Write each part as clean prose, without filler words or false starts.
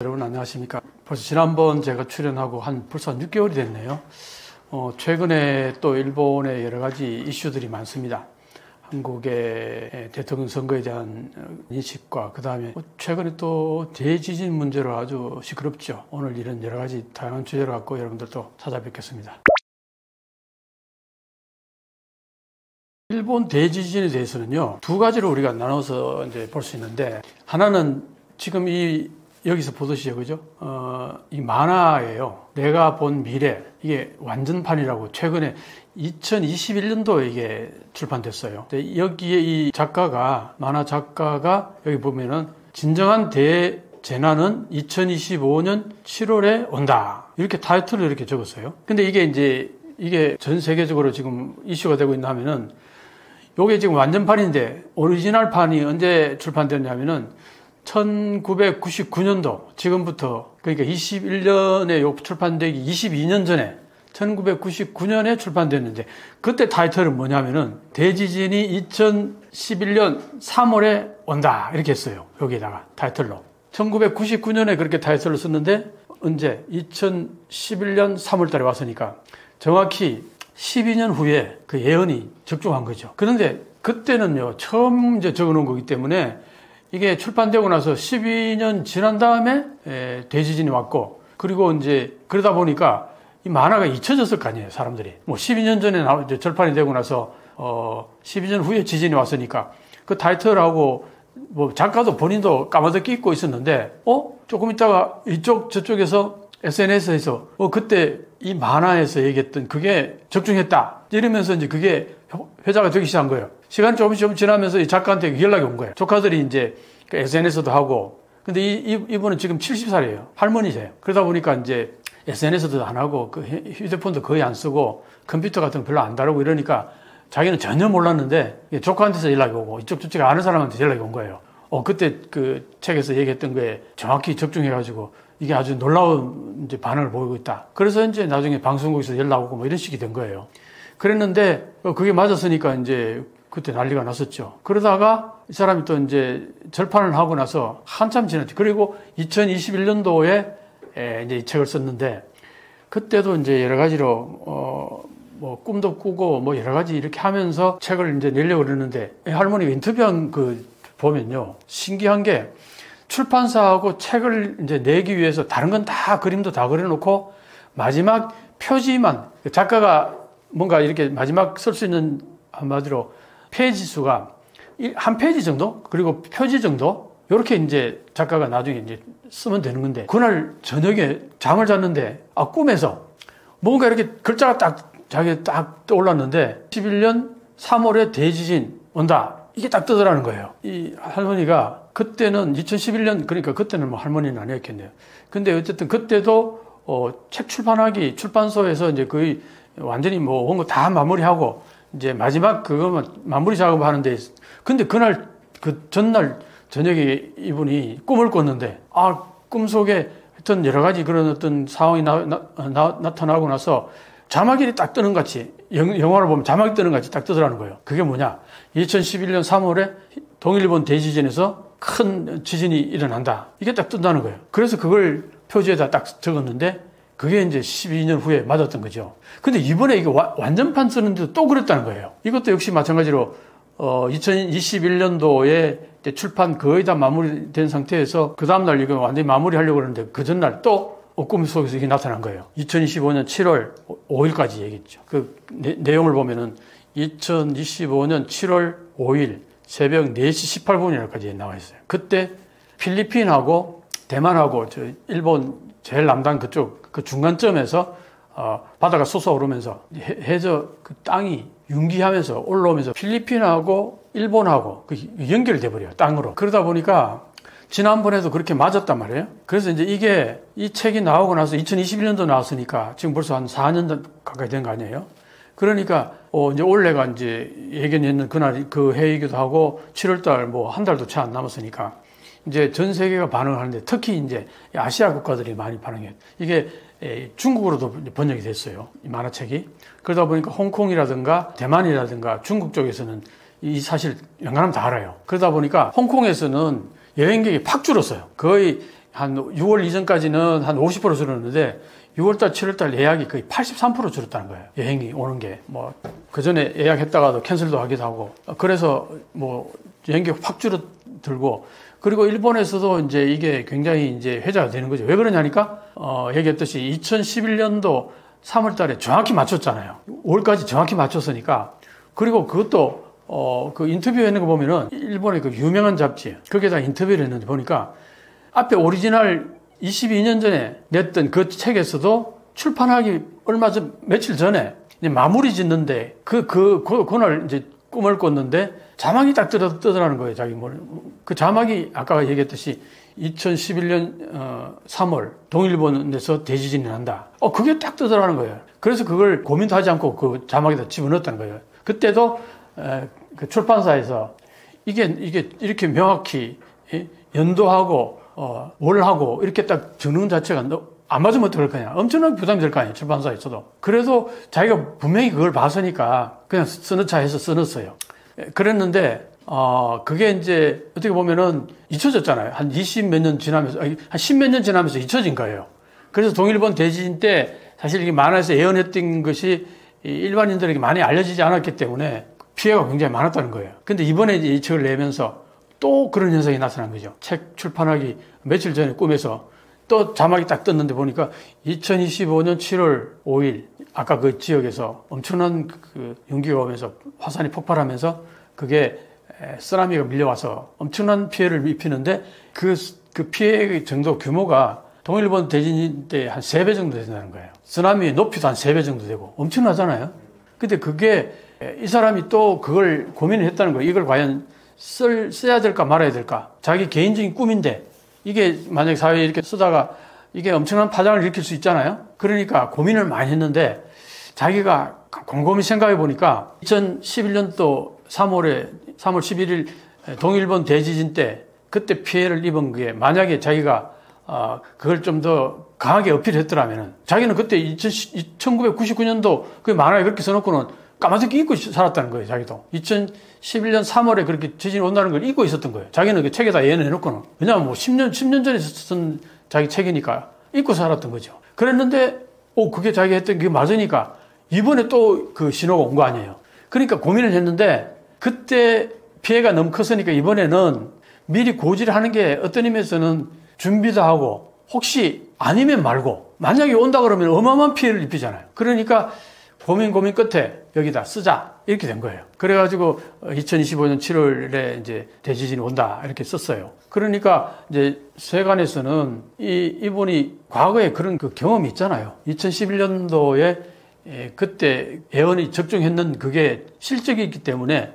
여러분 안녕하십니까. 벌써 지난번 제가 출연하고 벌써 한 6개월이 됐네요. 최근에 또 일본의 여러 가지 이슈들이 많습니다. 한국의 대통령 선거에 대한 인식과 그 다음에 최근에 또 대지진 문제로 아주 시끄럽죠. 오늘 이런 여러 가지 다양한 주제를 갖고 여러분들도 찾아뵙겠습니다. 일본 대지진에 대해서는요, 두 가지로 우리가 나눠서 이제 볼 수 있는데, 하나는 지금 여기서 보듯이요, 그죠? 이 만화예요. 내가 본 미래. 이게 완전판이라고 최근에 2021년도에 이게 출판됐어요. 여기에 이 만화 작가가 여기 보면은 진정한 대재난은 2025년 7월에 온다. 이렇게 타이틀을 이렇게 적었어요. 근데 이게 전 세계적으로 지금 이슈가 되고 있나 하면은 요게 지금 완전판인데 오리지널판이 언제 출판됐냐면은 1999년도, 지금부터, 그러니까 21년에 출판되기 22년 전에, 1999년에 출판됐는데, 그때 타이틀은 뭐냐면은, 대지진이 2011년 3월에 온다. 이렇게 했어요. 여기에다가, 타이틀로. 1999년에 그렇게 타이틀을 썼는데, 언제? 2011년 3월 달에 왔으니까, 정확히 12년 후에 그 예언이 적중한 거죠. 그런데, 그때는요, 처음 이제 적어 놓은 거기 때문에, 이게 출판되고 나서 12년 지난 다음에 대지진이 왔고, 그리고 이제 그러다 보니까 이 만화가 잊혀졌을 거 아니에요, 사람들이. 12년 전에 이제 절판이 되고 나서 12년 후에 지진이 왔으니까 그 타이틀하고 작가도 본인도 까마득히 잊고 있었는데, 조금 있다가 저쪽에서 SNS에서 그때 이 만화에서 얘기했던 그게 적중했다 이러면서 이제 그게 회자가 되기 시작한 거예요. 시간이 조금씩 지나면서 이 작가한테 연락이 온 거예요. 조카들이 이제 SNS도 하고, 근데 이분은 지금 70살이에요. 할머니세요. 그러다 보니까 이제 SNS도 안 하고, 그 휴대폰도 거의 안 쓰고, 컴퓨터 같은 거 별로 안 다루고 이러니까 자기는 전혀 몰랐는데, 조카한테서 연락이 오고, 저쪽 아는 사람한테 연락이 온 거예요. 그때 그 책에서 얘기했던 거에 정확히 적중해가지고, 이게 아주 놀라운 이제 반응을 보이고 있다. 그래서 이제 나중에 방송국에서 연락 오고 뭐 이런 식이 된 거예요. 그랬는데, 그게 맞았으니까 이제 그때 난리가 났었죠. 그러다가 이 사람이 또 이제 절판을 하고 나서 한참 지났죠. 그리고 2021년도에 이제 이 책을 썼는데, 그때도 이제 여러 가지로, 꿈도 꾸고 뭐 여러 가지 이렇게 하면서 책을 이제 내려고 그러는데, 할머니가 인터뷰한 보면요. 신기한 게 출판사하고 책을 이제 내기 위해서 다른 건 다 그림도 다 그려놓고 마지막 표지만, 작가가 뭔가 이렇게 마지막 쓸 수 있는 한마디로 페이지 수가 한 페이지 정도? 그리고 표지 정도? 이렇게 이제 작가가 나중에 이제 쓰면 되는 건데, 그날 저녁에 잠을 잤는데, 꿈에서 뭔가 이렇게 글자가 자기가 딱 떠올랐는데, 11년 3월에 대지진 온다. 이게 딱 뜨더라는 거예요. 이 할머니가 그때는 2011년, 그러니까 그때는 뭐 할머니는 아니었겠네요. 근데 어쨌든 그때도 책 출판소에서 이제 거의 완전히 뭐 온 거 다 마무리하고 이제 마지막 그거만 마무리 작업하는데, 근데 그날 그 전날 저녁에 이분이 꿈을 꿨는데, 꿈속에 어떤 여러 가지 그런 어떤 상황이 나타나고 나서 자막이 딱 뜨는 같이, 영화를 보면 자막이 뜨는 같이 딱 뜨더라는 거예요. 그게 뭐냐? 2011년 3월에 동일본 대지진에서 큰 지진이 일어난다. 이게 딱 뜬다는 거예요. 그래서 그걸 표지에다 딱 적었는데, 그게 이제 12년 후에 맞았던 거죠. 근데 이번에 이게 완전판 쓰는데도 또 그랬다는 거예요. 이것도 역시 마찬가지로 2021년도에 출판 거의 다 마무리된 상태에서 그 다음날 이거 완전히 마무리하려고 그러는데, 그 전날 또 꿈속에서 이게 나타난 거예요. 2025년 7월 5일까지 얘기했죠. 그 내용을 보면은 2025년 7월 5일 새벽 4시 18분이라까지 나와 있어요. 그때 필리핀하고 대만하고 일본 제일 남단 그쪽 그 중간점에서 바다가 솟아오르면서 해저 그 땅이 융기하면서 올라오면서 필리핀하고 일본하고 연결돼 버려요, 땅으로. 그러다 보니까 지난번에도 그렇게 맞았단 말이에요. 그래서 이제 이 책이 나오고 나서 2021년도 나왔으니까 지금 벌써 한 4년 가까이 된 거 아니에요? 그러니까 이제 올해가 이제 예견했는 그날 그 해이기도 하고 7월달 뭐 한 달도 채 안 남았으니까 이제 전 세계가 반응을 하는데, 특히 이제 아시아 국가들이 많이 반응해요. 이게 중국어로도 번역이 됐어요, 이 만화책이. 그러다 보니까 홍콩이라든가 대만이라든가 중국 쪽에서는 이 사실 웬간하면 다 알아요. 그러다 보니까 홍콩에서는 여행객이 팍 줄었어요. 거의 한 6월 이전까지는 한 50% 줄었는데 6월달, 7월달 예약이 거의 83% 줄었다는 거예요. 여행이 오는 게. 뭐, 그 전에 예약했다가도 캔슬도 하기도 하고. 그래서 뭐, 여행객 확 줄어들고. 그리고 일본에서도 이제 이게 굉장히 이제 회자가 되는 거죠. 왜 그러냐니까, 얘기했듯이 2011년도 3월 달에 정확히 맞췄잖아요. 5월까지 정확히 맞췄으니까. 그리고 그것도, 그 인터뷰 했는 거 보면은 일본의 그 유명한 잡지, 거기에다 인터뷰를 했는데 보니까 앞에 오리지널 22년 전에 냈던 그 책에서도 출판하기 얼마 전, 며칠 전에 이제 마무리 짓는데 그날 이제 꿈을 꿨는데 자막이 딱 뜨더라는 거예요. 자기 그 자막이 아까 얘기했듯이 2011년 3월 동일본에서 대지진이 난다. 그게 딱 뜨더라는 거예요. 그래서 그걸 고민도 하지 않고 그 자막에다 집어넣었다는 거예요. 그때도 그 출판사에서 이게 이렇게 명확히 연도하고 뭘 하고 이렇게 딱 적는 자체가 안 맞으면 어떡할 거냐. 엄청나게 부담이 될 거 아니에요. 출판사에서도. 그래도 자기가 분명히 그걸 봤으니까 그냥 써넣자 해서 써넣었어요. 그랬는데 그게 이제 어떻게 보면은 잊혀졌잖아요. 한 20 몇 년 지나면서, 한 10 몇 년 지나면서 잊혀진 거예요. 그래서 동일본 대지진 때 사실 이게 만화에서 예언했던 것이 일반인들에게 많이 알려지지 않았기 때문에 피해가 굉장히 많았다는 거예요. 근데 이번에 이제 이 책을 내면서 또 그런 현상이 나타난 거죠. 책 출판하기 며칠 전에 꿈에서 또 자막이 딱 떴는데 보니까 2025년 7월 5일 아까 그 지역에서 엄청난 그 연기가 오면서 화산이 폭발하면서 그게 쓰나미가 밀려와서 엄청난 피해를 입히는데 그 피해 정도 규모가 동일본 대진 때 한 3배 정도 된다는 거예요. 쓰나미의 높이도 한 3배 정도 되고 엄청나잖아요. 근데 그게 이 사람이 또 그걸 고민을 했다는 거예요. 이걸 과연 써야 될까 말아야 될까. 자기 개인적인 꿈인데 이게 만약에 사회에 이렇게 쓰다가 이게 엄청난 파장을 일으킬 수 있잖아요. 그러니까 고민을 많이 했는데 자기가 곰곰이 생각해 보니까 2011년도 3월 11일 동일본 대지진 때 그때 피해를 입은 게 만약에 자기가 그걸 좀 더 강하게 어필했더라면은 자기는 그때 1999년도 그 만화에 그렇게 써놓고는 까마득히 잊고 살았다는 거예요. 자기도 2011년 3월에 그렇게 지진이 온다는 걸 잊고 있었던 거예요. 자기는 그 책에다 예언해놓고는. 왜냐하면 뭐 10년 전에 쓴 자기 책이니까 잊고 살았던 거죠. 그랬는데 그게 자기가 했던 게 맞으니까 이번에 또 그 신호가 온 거 아니에요. 그러니까 고민을 했는데 그때 피해가 너무 컸으니까 이번에는 미리 고지를 하는 게 어떤 의미에서는 준비도 하고 혹시 아니면 말고 만약에 온다 그러면 어마어마한 피해를 입히잖아요. 그러니까 고민 끝에 여기다 쓰자 이렇게 된 거예요. 그래가지고 2025년 7월에 이제 대지진이 온다 이렇게 썼어요. 그러니까 이제 세관에서는 이분이 과거에 그런 그 경험이 있잖아요. 2011년도에 그때 예언이 적중했는 그게 실적이 있기 때문에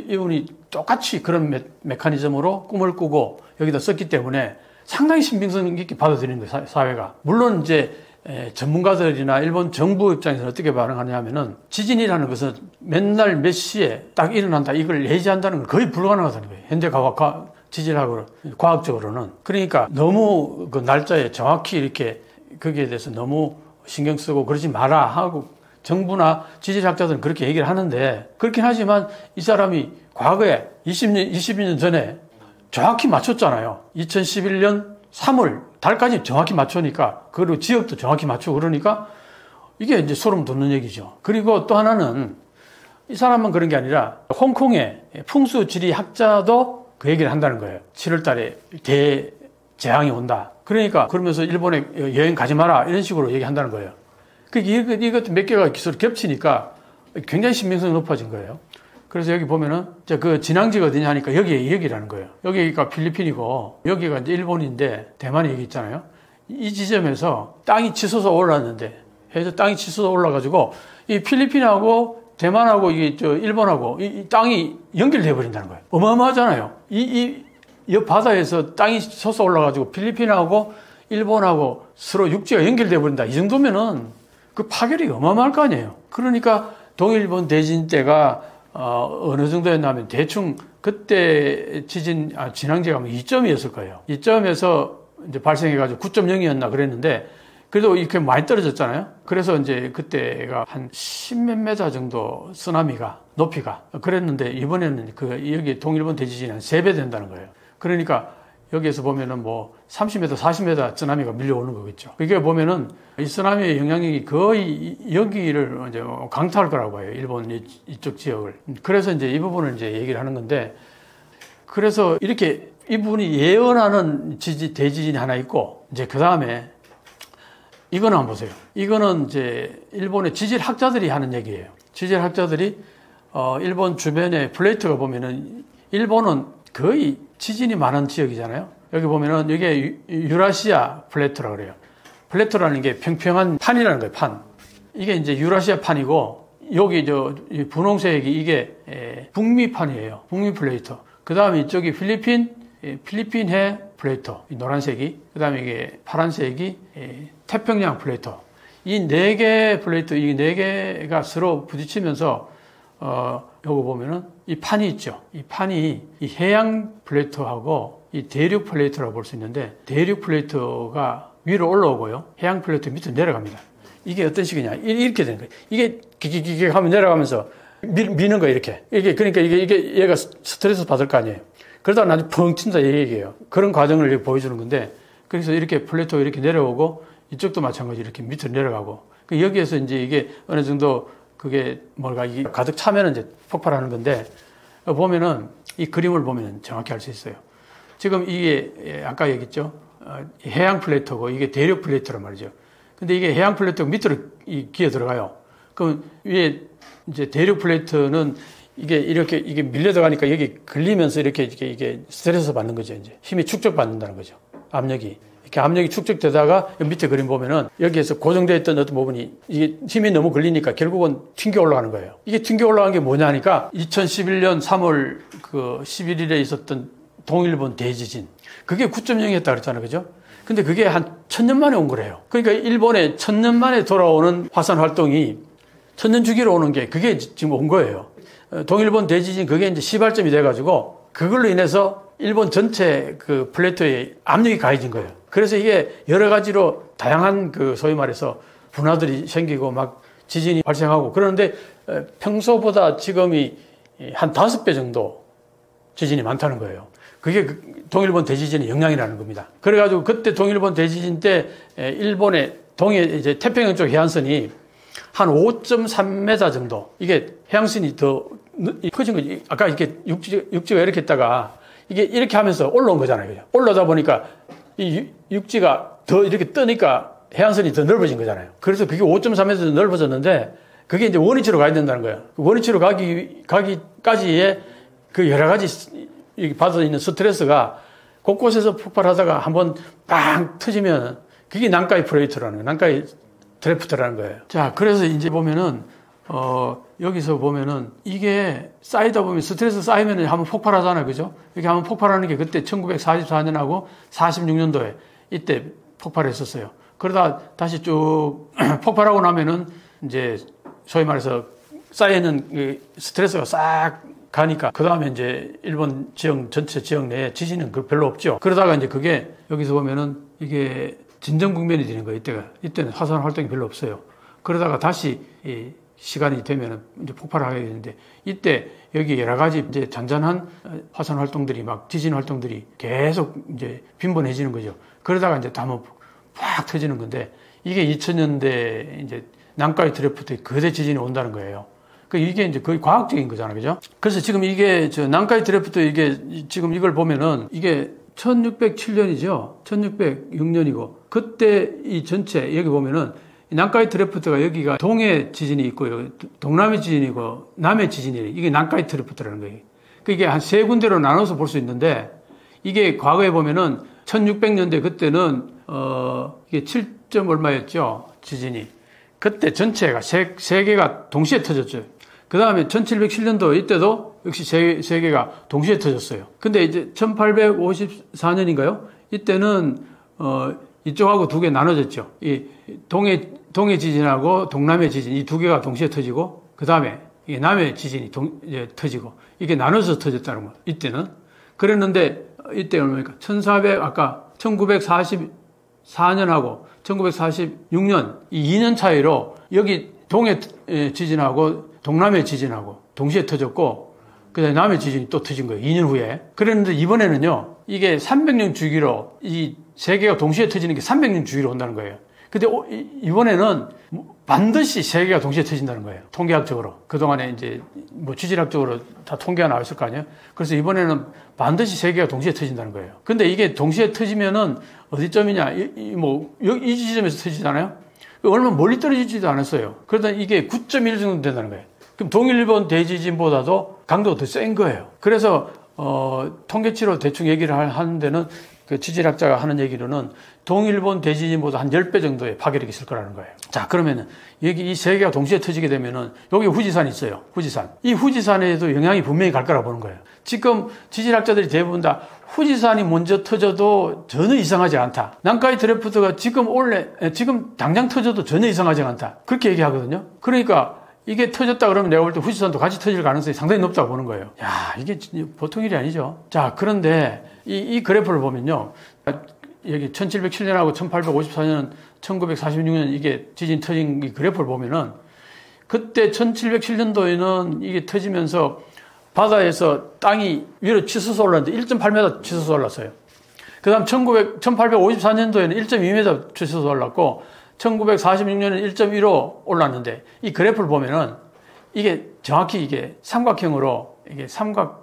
이분이 똑같이 그런 메커니즘으로 꿈을 꾸고 여기다 썼기 때문에 상당히 신빙성 있게 받아들이는 거예요. 사회가. 물론 이제 전문가들이나 일본 정부 입장에서는 어떻게 반응하냐면은 지진이라는 것은 맨날 몇 시에 딱 일어난다 이걸 예지한다는 건 거의 불가능하다는 거예요. 현대 지질학으로 과학적으로는. 그러니까 너무 그 날짜에 정확히 이렇게 거기에 대해서 너무 신경 쓰고 그러지 마라 하고 정부나 지질학자들은 그렇게 얘기를 하는데 그렇긴 하지만 이 사람이 과거에 22년 전에 정확히 맞췄잖아요. 2011년 3월 달까지 정확히 맞추니까 그리고 지역도 정확히 맞추고 그러니까 이게 이제 소름 돋는 얘기죠. 그리고 또 하나는 이 사람만 그런 게 아니라 홍콩의 풍수지리 학자도 그 얘기를 한다는 거예요. 7월 달에 대재앙이 온다. 그러니까 그러면서 일본에 여행 가지 마라 이런 식으로 얘기한다는 거예요. 이것도 몇 개가 기술이 겹치니까 굉장히 신빙성이 높아진 거예요. 그래서 여기 보면은 그 진앙지가 어디냐 하니까 여기라는 거예요. 여기가 필리핀이고 여기가 이제 일본인데 대만이 여기 있잖아요. 이 지점에서 땅이 치솟아 올랐는데 해서 땅이 치솟아 올라가지고 이 필리핀하고 대만하고 일본하고 이 땅이 연결돼 버린다는 거예요. 어마어마하잖아요. 이 바다에서 땅이 솟아 올라가지고 필리핀하고 일본하고 서로 육지가 연결돼 버린다. 이 정도면은 그 파괴력이 어마어마할 거 아니에요. 그러니까 동일본 대진 때가 어느 정도였냐면 대충 그때 진앙지가 2점이었을 거예요. 2점에서 이제 발생해가지고 9.0이었나 그랬는데 그래도 이렇게 많이 떨어졌잖아요. 그래서 이제 그때가 한 10몇 메타 정도 쓰나미가 높이가 그랬는데 이번에는 여기 동일본 대지진이 한 3배 된다는 거예요. 그러니까 여기에서 보면은 뭐 30m, 40m 쓰나미가 밀려오는 거겠죠. 그게 보면은 이 쓰나미의 영향력이 거의 여기를 이제 강타할 거라고 봐요. 일본 이쪽 지역을. 그래서 이제 이 부분을 이제 얘기를 하는 건데, 그래서 이렇게 이분이 예언하는 대지진이 하나 있고, 이제 그 다음에 이거는 한번 보세요. 이거는 이제 일본의 지질학자들이 하는 얘기예요. 지질학자들이 일본 주변에 플레이트가 보면은 일본은 거의 지진이 많은 지역이잖아요. 여기 보면은 이게 유라시아 플레이트라고 그래요. 플레이트라는 게 평평한 판이라는 거예요. 판. 이게 이제 유라시아 판이고, 여기 분홍색이 이게 북미판이에요. 북미 플레이트. 그 다음에 이쪽이 필리핀해 플레이트. 노란색이. 그 다음에 이게 파란색이 태평양 플레이트. 이 네 개 플레이트, 이 네 개가 서로 부딪히면서 요거 보면은 이 판이 있죠. 이 판이 이 해양 플레이트하고 이 대륙 플레이트라고 볼 수 있는데, 대륙 플레이트가 위로 올라오고요. 해양 플레이트 밑으로 내려갑니다. 이게 어떤 식이냐. 이렇게 되는 거예요. 이게 기기기기 하면 내려가면서 미는 거예요. 이렇게. 그러니까 이게 얘가 스트레스 받을 거 아니에요. 그러다가 나중에 펑 친다 이 얘기예요. 그런 과정을 보여주는 건데, 그래서 이렇게 플레이트가 이렇게 내려오고, 이쪽도 마찬가지로 이렇게 밑으로 내려가고, 여기에서 이제 이게 어느 정도 그게 이게 가득 차면은 이제 폭발하는 건데, 보면은 이 그림을 보면 정확히 알 수 있어요. 지금 이게 아까 얘기했죠. 해양 플레이트고 이게 대륙 플레이트란 말이죠. 근데 이게 해양 플레이트가 밑으로 기어 들어가요. 그럼 위에 이제 대륙 플레이트는 이게 밀려 들어가니까 여기 걸리면서 이게 스트레스 받는 거죠. 이제 힘이 축적받는다는 거죠. 압력이. 이렇게 압력이 축적되다가 밑에 그림 보면은 여기에서 고정되어 있던 어떤 부분이 이게 힘이 너무 걸리니까 결국은 튕겨 올라가는 거예요. 이게 튕겨 올라간 게 뭐냐니까 2011년 3월 11일에 있었던 동일본 대지진. 그게 9.0이었다 그랬잖아요. 그죠? 근데 그게 한 1000년 만에 온 거래요. 그러니까 일본에 1000년 만에 돌아오는 화산 활동이 1000년 주기로 오는 게 그게 지금 온 거예요. 동일본 대지진 그게 이제 시발점이 돼가지고 그걸로 인해서 일본 전체 그 플레이트에 압력이 가해진 거예요. 그래서 이게 여러 가지로 다양한 소위 말해서 분화들이 생기고 막 지진이 발생하고 그러는데 평소보다 지금이 한 5배 정도 지진이 많다는 거예요. 그게 동일본 대지진의 영향이라는 겁니다. 그래가지고 그때 동일본 대지진 때 일본의 이제 태평양 쪽 해안선이 한 5.3m 정도 이게 해양선이 더 커진 거지. 아까 이렇게 육지가 이렇게 있다가 이게 이렇게 하면서 올라온 거잖아요. 그죠? 올라오다 보니까 이 육지가 더 이렇게 뜨니까 해안선이 더 넓어진 거잖아요. 그래서 그게 5.3m 넓어졌는데 그게 이제 원위치로 가야 된다는 거예요. 원위치로 가기까지의 그 여러 가지 받아 있는 스트레스가 곳곳에서 폭발하다가 한번 빵 터지면 그게 난카이 플레이트라는 거예요. 난카이 드래프트라는 거예요. 자, 그래서 이제 보면은 여기서 보면은 이게 쌓이다 보면 스트레스 쌓이면 한번 폭발하잖아요. 그죠? 이렇게 한번 폭발하는 게 그때 1944년하고 46년도에 이때 폭발했었어요. 그러다 다시 쭉 폭발하고 나면은 이제 소위 말해서 쌓여있는 스트레스가 싹 가니까 그 다음에 이제 일본 지역 전체 지역 내에 지진은 별로 없죠. 그러다가 이제 그게 여기서 보면은 이게 진정 국면이 되는 거예요. 이때는 화산 활동이 별로 없어요. 그러다가 다시 시간이 되면은 이제 폭발을 하게 되는데 이때 여기 여러 가지 이제 잔잔한 화산 활동들이 막 지진 활동들이 계속 이제 빈번해지는 거죠. 그러다가 이제 한번 팍 터지는 건데 이게 2000년대 이제 난카이 드래프트의 거대 지진이 온다는 거예요. 이게 이제 거의 과학적인 거잖아요. 그죠? 그래서 지금 이게 난카이 드래프트 이게 지금 이걸 보면은 이게 1607년이죠. 1606년이고 그때 이 전체 여기 보면은 난카이 드래프트가 여기가 동해 지진이 있고요. 동남해 지진이고 남해 지진이에요. 이게 난카이 드래프트라는 거예요. 이게 한 세 군데로 나눠서 볼 수 있는데 이게 과거에 보면은 1600년대 그때는 이게 7점 얼마였죠. 지진이. 그때 전체가 세 개가 동시에 터졌죠. 그 다음에 1707년도 이때도 역시 세 개가 동시에 터졌어요. 근데 이제 1854년인가요? 이때는 이쪽하고 두 개 나눠졌죠. 이 동해 지진하고 동남해 지진 이 두 개가 동시에 터지고 그 다음에 이게 남해 지진이 이제 터지고 이게 나눠서 터졌다는 거예요. 이때는 그랬는데 이때 얼마입니까? 아까 1944년하고 1946년 이 2년 차이로 여기 동해 지진하고 동남해 지진하고 동시에 터졌고 그다음에 남해 지진이 또 터진 거예요. 2년 후에. 그랬는데 이번에는요. 이게 300년 주기로 이 세 개가 동시에 터지는 게 300년 주기로 온다는 거예요. 근데 이번에는 반드시 세 개가 동시에 터진다는 거예요. 통계학적으로. 그동안에 이제 뭐 지질학적으로 다 통계가 나와 있을 거 아니에요? 그래서 이번에는 반드시 세 개가 동시에 터진다는 거예요. 근데 이게 동시에 터지면은 어디쯤이냐? 이 지점에서 터지잖아요? 얼마 멀리 떨어지지도 않았어요. 그러다 이게 9.1 정도 된다는 거예요. 그럼 동일본 대지진보다도 강도가 더 센 거예요. 그래서, 통계치로 대충 얘기를 하는 데는 그 지질학자가 하는 얘기로는 동일본 대지진보다 한 10배 정도의 파괴력이 있을 거라는 거예요. 자, 그러면은 여기 이 세 개가 동시에 터지게 되면은 여기 후지산이 있어요. 후지산. 이 후지산에도 영향이 분명히 갈 거라고 보는 거예요. 지금 지질학자들이 대부분 다 후지산이 먼저 터져도 전혀 이상하지 않다. 난카이 드래프트가 지금 당장 터져도 전혀 이상하지 않다. 그렇게 얘기하거든요. 그러니까 이게 터졌다 그러면 내가 볼 때 후지산도 같이 터질 가능성이 상당히 높다고 보는 거예요. 야, 이게 보통 일이 아니죠. 자, 그런데 이 그래프를 보면요. 여기 1707년하고 1854년, 1946년 이게 지진 터진 이 그래프를 보면은 그때 1707년도에는 이게 터지면서 바다에서 땅이 위로 치솟아 올랐는데 1.8m 치솟아 올랐어요. 그 다음 1854년도에는 1.2m 치솟아 올랐고 1946년에는 1.15 올랐는데 이 그래프를 보면은 이게 정확히 이게 삼각형으로 이게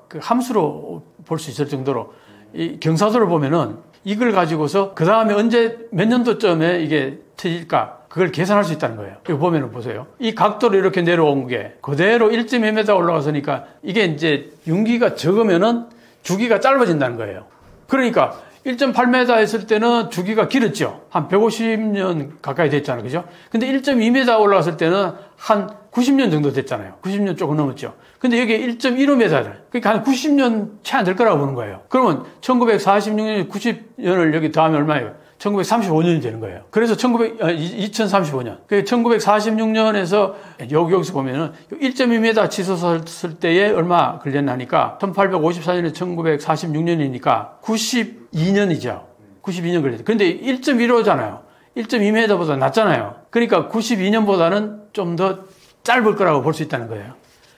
그 함수로 볼 수 있을 정도로 이 경사도를 보면은 이걸 가지고서 그 다음에 언제 몇 년도쯤에 이게 터질까 그걸 계산할 수 있다는 거예요. 이거 보면은 보세요. 이 각도로 이렇게 내려온 게 그대로 1.2m 올라갔으니까 이게 이제 윤기가 적으면은 주기가 짧아진다는 거예요. 그러니까 1.8m 했을 때는 주기가 길었죠. 한 150년 가까이 됐잖아요. 그죠? 근데 1.2m 올라갔을 때는 한 90년 정도 됐잖아요. 90년 조금 넘었죠. 근데 여기 1.15m. 그러니까 한 90년 채 안 될 거라고 보는 거예요. 그러면 1946년, 90년을 여기 더하면 얼마예요? 1935년이 되는 거예요. 그래서 2035년. 1946년에서 여기서 보면은 1.2m 치솟았을 때에 얼마 걸렸나니까 1854년에 1946년이니까 92년이죠. 92년 걸렸죠. 근데 1.15잖아요. 1.2m보다 낮잖아요. 그러니까 92년보다는 좀 더 짧을 거라고 볼 수 있다는 거예요.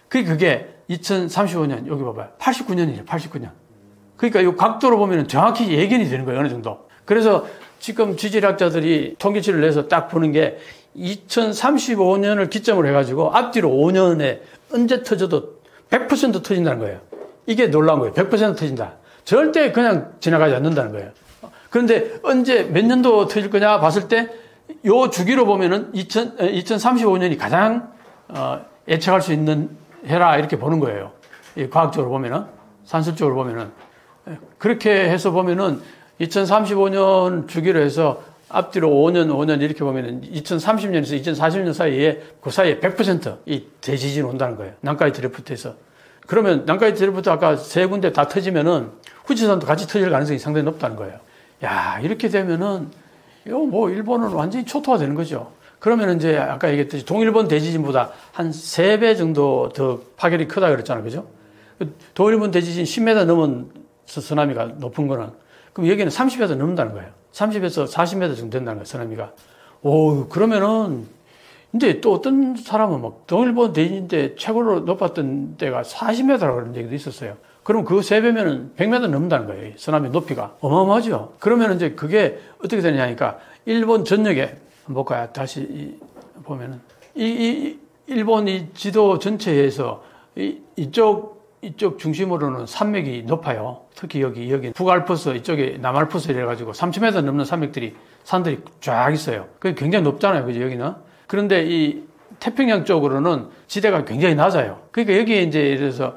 그게 2035년, 여기 봐봐요. 89년이에요, 89년. 그러니까 이 각도로 보면 정확히 예견이 되는 거예요, 어느 정도. 그래서 지금 지질학자들이 통계치를 내서 딱 보는 게 2035년을 기점으로 해가지고 앞뒤로 5년에 언제 터져도 100% 터진다는 거예요. 이게 놀라운 거예요. 100% 터진다. 절대 그냥 지나가지 않는다는 거예요. 그런데 언제 몇 년도 터질 거냐 봤을 때 요 주기로 보면은 2035년이 가장 예측할 수 있는 해라 이렇게 보는 거예요. 과학적으로 보면은 산술적으로 보면은 그렇게 해서 보면은 2035년 주기로 해서 앞뒤로 5년 이렇게 보면은 2030년에서 2040년 사이에 그 사이에 100%이 대지진이 온다는 거예요. 난카이 드래프트에서. 그러면 난카이 드래프트 아까 세 군데 다 터지면은 후지산도 같이 터질 가능성이 상당히 높다는 거예요. 야, 이렇게 되면은 이거 뭐 일본은 완전히 초토화 되는 거죠. 그러면 이제 아까 얘기했듯이 동일본 대지진보다 한 3배 정도 더 파괴력이 크다 그랬잖아요. 그죠? 동일본 대지진 10m 넘은 쓰나미가 높은 거는 그럼 여기는 30m 넘는다는 거예요. 30에서 40m 정도 된다는 거예요. 쓰나미가. 오, 그러면은 이제 또 어떤 사람은 막 동일본 대지진 때 최고로 높았던 때가 40m라고 그런 얘기도 있었어요. 그럼 그 3배면은 100m 넘는다는 거예요. 쓰나미 높이가. 어마어마하죠. 그러면 이제 그게 어떻게 되느냐니까 일본 전역에 한번 볼까요? 다시 보면은 일본 이 지도 전체에서 이쪽 중심으로는 산맥이 높아요. 특히 여기 북알프스 이쪽에 남알프스 이래가지고 30m 넘는 산들이 쫙 있어요. 그게 굉장히 높잖아요. 그죠? 여기는. 그런데 이 태평양 쪽으로는 지대가 굉장히 낮아요. 그러니까 여기에 이제 예를 들어서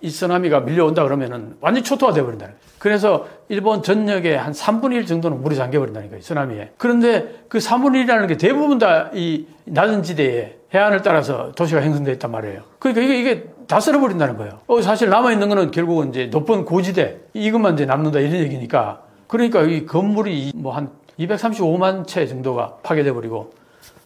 이 쓰나미가 밀려온다 그러면은 완전히 초토화 되어버린다. 그래서 일본 전역에 한 3분의 1 정도는 물이 잠겨버린다니까요. 쓰나미에. 그런데 그 3분의 1이라는 게 대부분 다 이 낮은 지대에 해안을 따라서 도시가 형성되어 있단 말이에요. 그러니까 이게 다 쓸어버린다는 거예요. 사실 남아있는 거는 결국은 이제 높은 고지대, 이것만 이제 남는다 이런 얘기니까. 그러니까 이 건물이 뭐 한 235만 채 정도가 파괴돼 버리고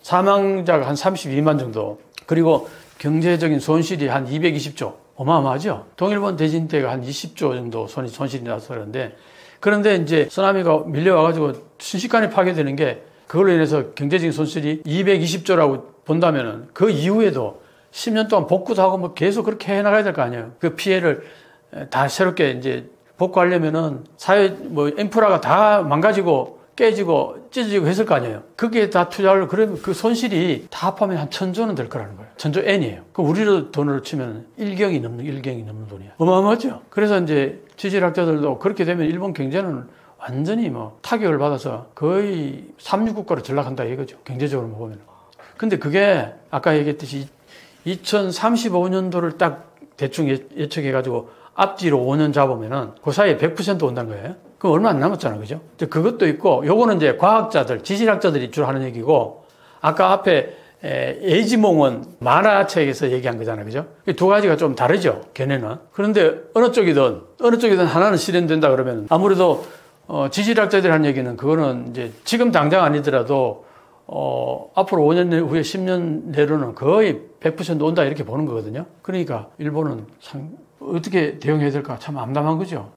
사망자가 한 32만 정도. 그리고 경제적인 손실이 한 220조. 어마어마하죠? 동일본 대진 때가 한 20조 정도 손실이 나서 그런데 이제 쓰나미가 밀려와가지고 순식간에 파괴되는 게 그걸로 인해서 경제적인 손실이 220조라고 본다면은 그 이후에도 10년 동안 복구도 하고 뭐 계속 그렇게 해나가야 될 거 아니에요. 그 피해를 다 새롭게 이제 복구하려면은 사회 뭐 인프라가 다 망가지고 깨지고 찢어지고 했을 거 아니에요. 그게 다 투자를 그러면 그 손실이 다 합하면 한 1,000조는 될 거라는 거예요. 1,000조 N이에요. 그 우리로 돈으로 치면 1경이 넘는 돈이야. 어마어마하죠. 그래서 이제 지질학자들도 그렇게 되면 일본 경제는 완전히 뭐 타격을 받아서 거의 삼류국가로 전락한다 이거죠. 경제적으로 보면. 근데 그게 아까 얘기했듯이 2035년도를 딱 대충 예측해가지고 앞뒤로 5년 잡으면은 그 사이에 100% 온다는 거예요. 그럼 얼마 안 남았잖아. 그죠? 그것도 있고, 요거는 이제 과학자들, 지질학자들이 주로 하는 얘기고, 아까 앞에 에이지몽은 만화책에서 얘기한 거잖아요. 그죠? 두 가지가 좀 다르죠. 걔네는. 그런데 어느 쪽이든 하나는 실현된다 그러면 아무래도 지질학자들이 하는 얘기는 그거는 이제 지금 당장 아니더라도 앞으로 5년 후에 10년 내로는 거의 100% 온다 이렇게 보는 거거든요. 그러니까 일본은 어떻게 대응해야 될까 참 암담한 거죠.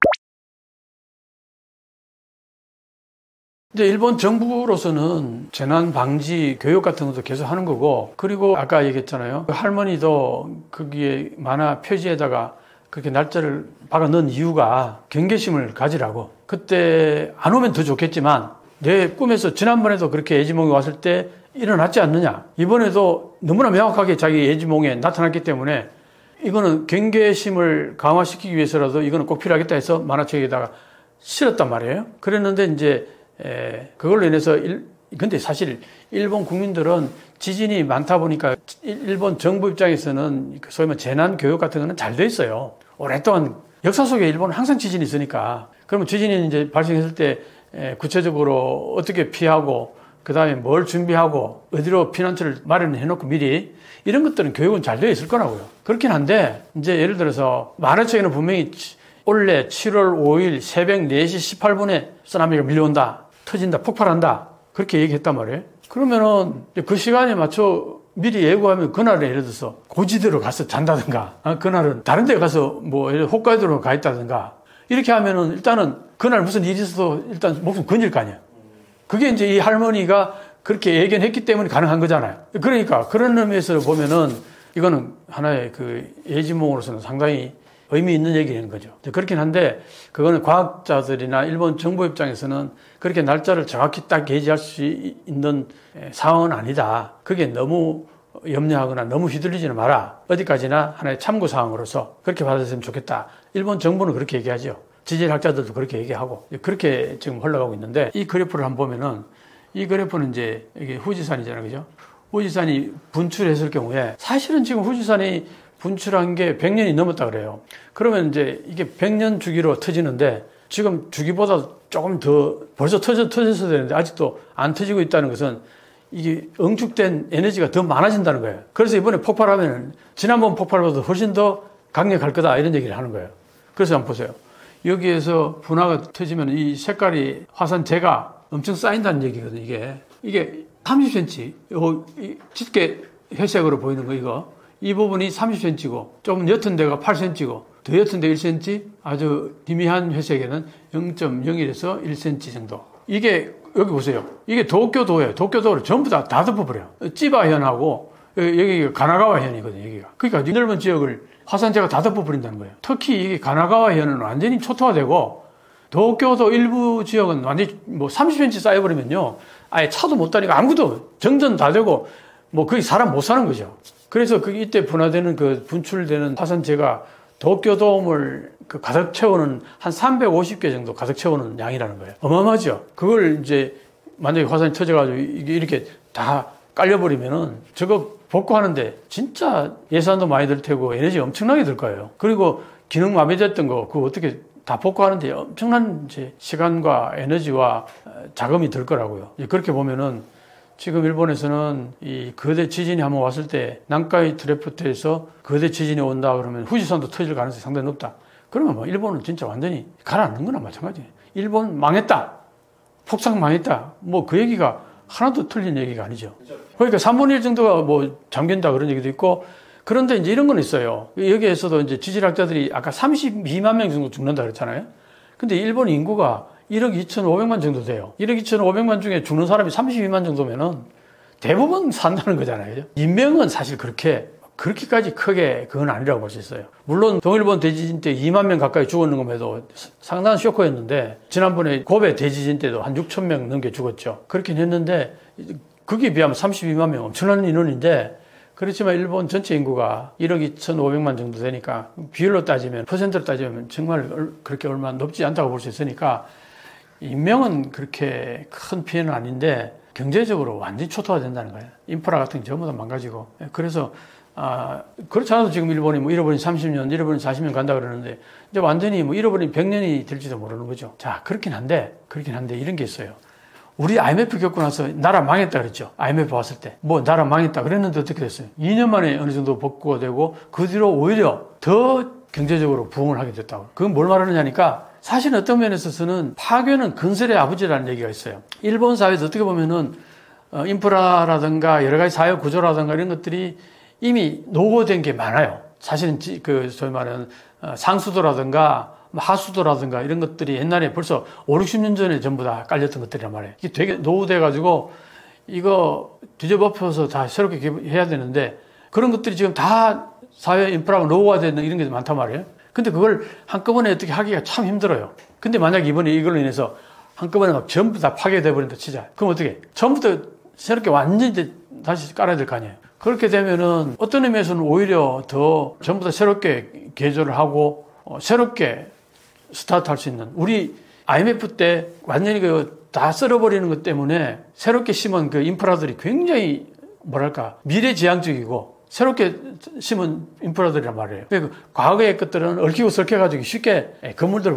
이제 일본 정부로서는 재난 방지 교육 같은 것도 계속 하는 거고, 그리고 아까 얘기했잖아요. 할머니도 거기에 만화 표지에다가 그렇게 날짜를 박아 넣은 이유가 경계심을 가지라고. 그때 안 오면 더 좋겠지만 내 꿈에서 지난번에도 그렇게 예지몽이 왔을 때 일어났지 않느냐. 이번에도 너무나 명확하게 자기 예지몽에 나타났기 때문에 이거는 경계심을 강화시키기 위해서라도 이거는 꼭 필요하겠다 해서 만화책에다가 실었단 말이에요. 그랬는데 이제 그걸로 인해서 근데 사실 일본 국민들은 지진이 많다 보니까 일본 정부 입장에서는 소위 말해 재난 교육 같은 거는 잘 돼 있어요. 오랫동안 역사 속에 일본은 항상 지진이 있으니까. 그러면 지진이 이제 발생했을 때 구체적으로 어떻게 피하고 그 다음에 뭘 준비하고 어디로 피난처를 마련해 놓고 미리 이런 것들은 교육은 잘 되어 있을 거라고요. 그렇긴 한데 이제 예를 들어서 만화책에는 분명히 올해 7월 5일 새벽 4시 18분에 쓰나미가 밀려온다. 터진다. 폭발한다. 그렇게 얘기했단 말이에요. 그러면은 그 시간에 맞춰 미리 예고하면 그날에 예를 들어서 고지대로 가서 잔다든가 그날은 다른 데 가서 뭐 홋카이도로 가 있다든가 이렇게 하면은 일단은 그날 무슨 일이 있어도 일단 목숨 건질 거 아니야. 그게 이제 이 할머니가 그렇게 예견했기 때문에 가능한 거잖아요. 그러니까 그런 의미에서 보면은 이거는 하나의 그 예지몽으로서는 상당히 의미 있는 얘기인 거죠. 그렇긴 한데 그거는 과학자들이나 일본 정부 입장에서는 그렇게 날짜를 정확히 딱 예지할 수 있는 상황은 아니다. 그게 너무 염려하거나 너무 휘둘리지는 마라. 어디까지나 하나의 참고 사항으로서 그렇게 받아들였으면 좋겠다. 일본 정부는 그렇게 얘기하죠. 지질학자들도 그렇게 얘기하고 그렇게 지금 흘러가고 있는데 이 그래프를 한번 보면은 이 그래프는 이제 이게 후지산이잖아요. 그죠? 후지산이 분출했을 경우에 사실은 지금 후지산이 분출한 게 100년이 넘었다 그래요. 그러면 이제 이게 100년 주기로 터지는데 지금 주기보다 조금 더 벌써 터졌어야 되는데 아직도 안 터지고 있다는 것은 이게 응축된 에너지가 더 많아진다는 거예요. 그래서 이번에 폭발하면 지난번 폭발보다 훨씬 더 강력할 거다 이런 얘기를 하는 거예요. 그래서 한번 보세요. 여기에서 분화가 터지면 이 색깔이 화산재가 엄청 쌓인다는 얘기거든요. 이게 30cm 짙게 회색으로 보이는 거 이거 이 부분이 30cm고 조금 옅은 데가 8cm고 더 옅은 데 1cm 아주 희미한 회색에는 0.01에서 1cm 정도. 이게 여기 보세요. 이게 도쿄도예요. 도쿄도를 전부 다 덮어버려요. 찌바현하고 여기가 가나가와현이거든요. 여기가. 그러니까 이 넓은 지역을 화산재가 다 덮어버린다는 거예요. 특히 이게 가나가와현은 완전히 초토화되고 도쿄도 일부 지역은 완전히 뭐 30cm 쌓여버리면요. 아예 차도 못 다니고 아무것도 정전 다 되고 뭐 거기 사람 못 사는 거죠. 그래서 그 이때 분화되는 그 분출되는 화산재가 도쿄돔을 그 가득 채우는 한 350개 정도 가득 채우는 양이라는 거예요. 어마어마하죠. 그걸 이제 만약에 화산이 터져가지고 이게 이렇게 다 깔려버리면은 저거 복구하는데 진짜 예산도 많이 들 테고 에너지 엄청나게 들 거예요. 그리고 기능 마비됐던 거 그거 어떻게 다 복구하는데 엄청난 이제 시간과 에너지와 자금이 들 거라고요. 그렇게 보면은 지금 일본에서는 이 거대 지진이 한번 왔을 때 난카이 드래프트에서 거대 지진이 온다 그러면 후지산도 터질 가능성이 상당히 높다. 그러면 뭐 일본은 진짜 완전히 가라앉는 거나 마찬가지예요. 일본 망했다. 폭삭 망했다. 뭐 그 얘기가 하나도 틀린 얘기가 아니죠. 그러니까 3분의 1 정도가 뭐 잠긴다 그런 얘기도 있고 그런데 이제 이런 건 있어요. 여기에서도 이제 지질학자들이 아까 32만 명 정도 죽는다 그랬잖아요. 근데 일본 인구가 1억 2,500만 정도 돼요. 1억 2,500만 중에 죽는 사람이 32만 정도면은 대부분 산다는 거잖아요. 인명은 사실 그렇게 그렇게까지 크게 그건 아니라고 볼 수 있어요. 물론 동일본 대지진 때 2만 명 가까이 죽었는 것에도 상당한 쇼크였는데 지난번에 고베 대지진 때도 한 6천 명 넘게 죽었죠. 그렇긴 했는데 거기에 비하면 32만 명 엄청난 인원인데 그렇지만 일본 전체 인구가 1억 2,500만 정도 되니까 비율로 따지면 퍼센트로 따지면 정말 그렇게 얼마 높지 않다고 볼 수 있으니까 인명은 그렇게 큰 피해는 아닌데 경제적으로 완전히 초토화된다는 거예요. 인프라 같은 게 전부 다 망가지고. 그래서 그렇지 않아도 지금 일본이 뭐 잃어버린 30년, 잃어버린 40년 간다 그러는데 이제 완전히 뭐 잃어버린 100년이 될지도 모르는 거죠. 자, 그렇긴 한데 이런 게 있어요. 우리 IMF 겪고 나서 나라 망했다 그랬죠. IMF 왔을 때. 뭐 나라 망했다 그랬는데 어떻게 됐어요? 2년 만에 어느 정도 복구가 되고 그 뒤로 오히려 더 경제적으로 부흥을 하게 됐다고. 그건 뭘 말하느냐니까 사실 어떤 면에 있어서는 파괴는 건설의 아버지라는 얘기가 있어요. 일본 사회에서 어떻게 보면은 인프라라든가 여러 가지 사회 구조라든가 이런 것들이 이미 노후된 게 많아요. 사실은 소위 말하는 상수도라든가 하수도라든가 이런 것들이 옛날에 벌써 5, 60년 전에 전부 다 깔렸던 것들이란 말이에요. 이게 되게 노후돼가지고 이거 뒤집어엎어서 다 새롭게 해야 되는데 그런 것들이 지금 다 사회 인프라가 노후화되는 이런 게 많단 말이에요. 근데 그걸 한꺼번에 어떻게 하기가 참 힘들어요. 근데 만약에 이번에 이걸로 인해서 한꺼번에 막 전부 다 파괴돼 버린다 치자. 그럼 어떻게? 처음부터 새롭게 완전히 다시 깔아야 될 거 아니에요. 그렇게 되면은 어떤 의미에서는 오히려 더 전부 다 새롭게 개조를 하고 새롭게 스타트할 수 있는 우리 IMF 때 완전히 다 썰어버리는 것 때문에 새롭게 심은 그 인프라들이 굉장히 뭐랄까 미래지향적이고 새롭게 심은 인프라들이란 말이에요. 그러니까 과거의 것들은 얽히고 설켜가지고 쉽게 건물들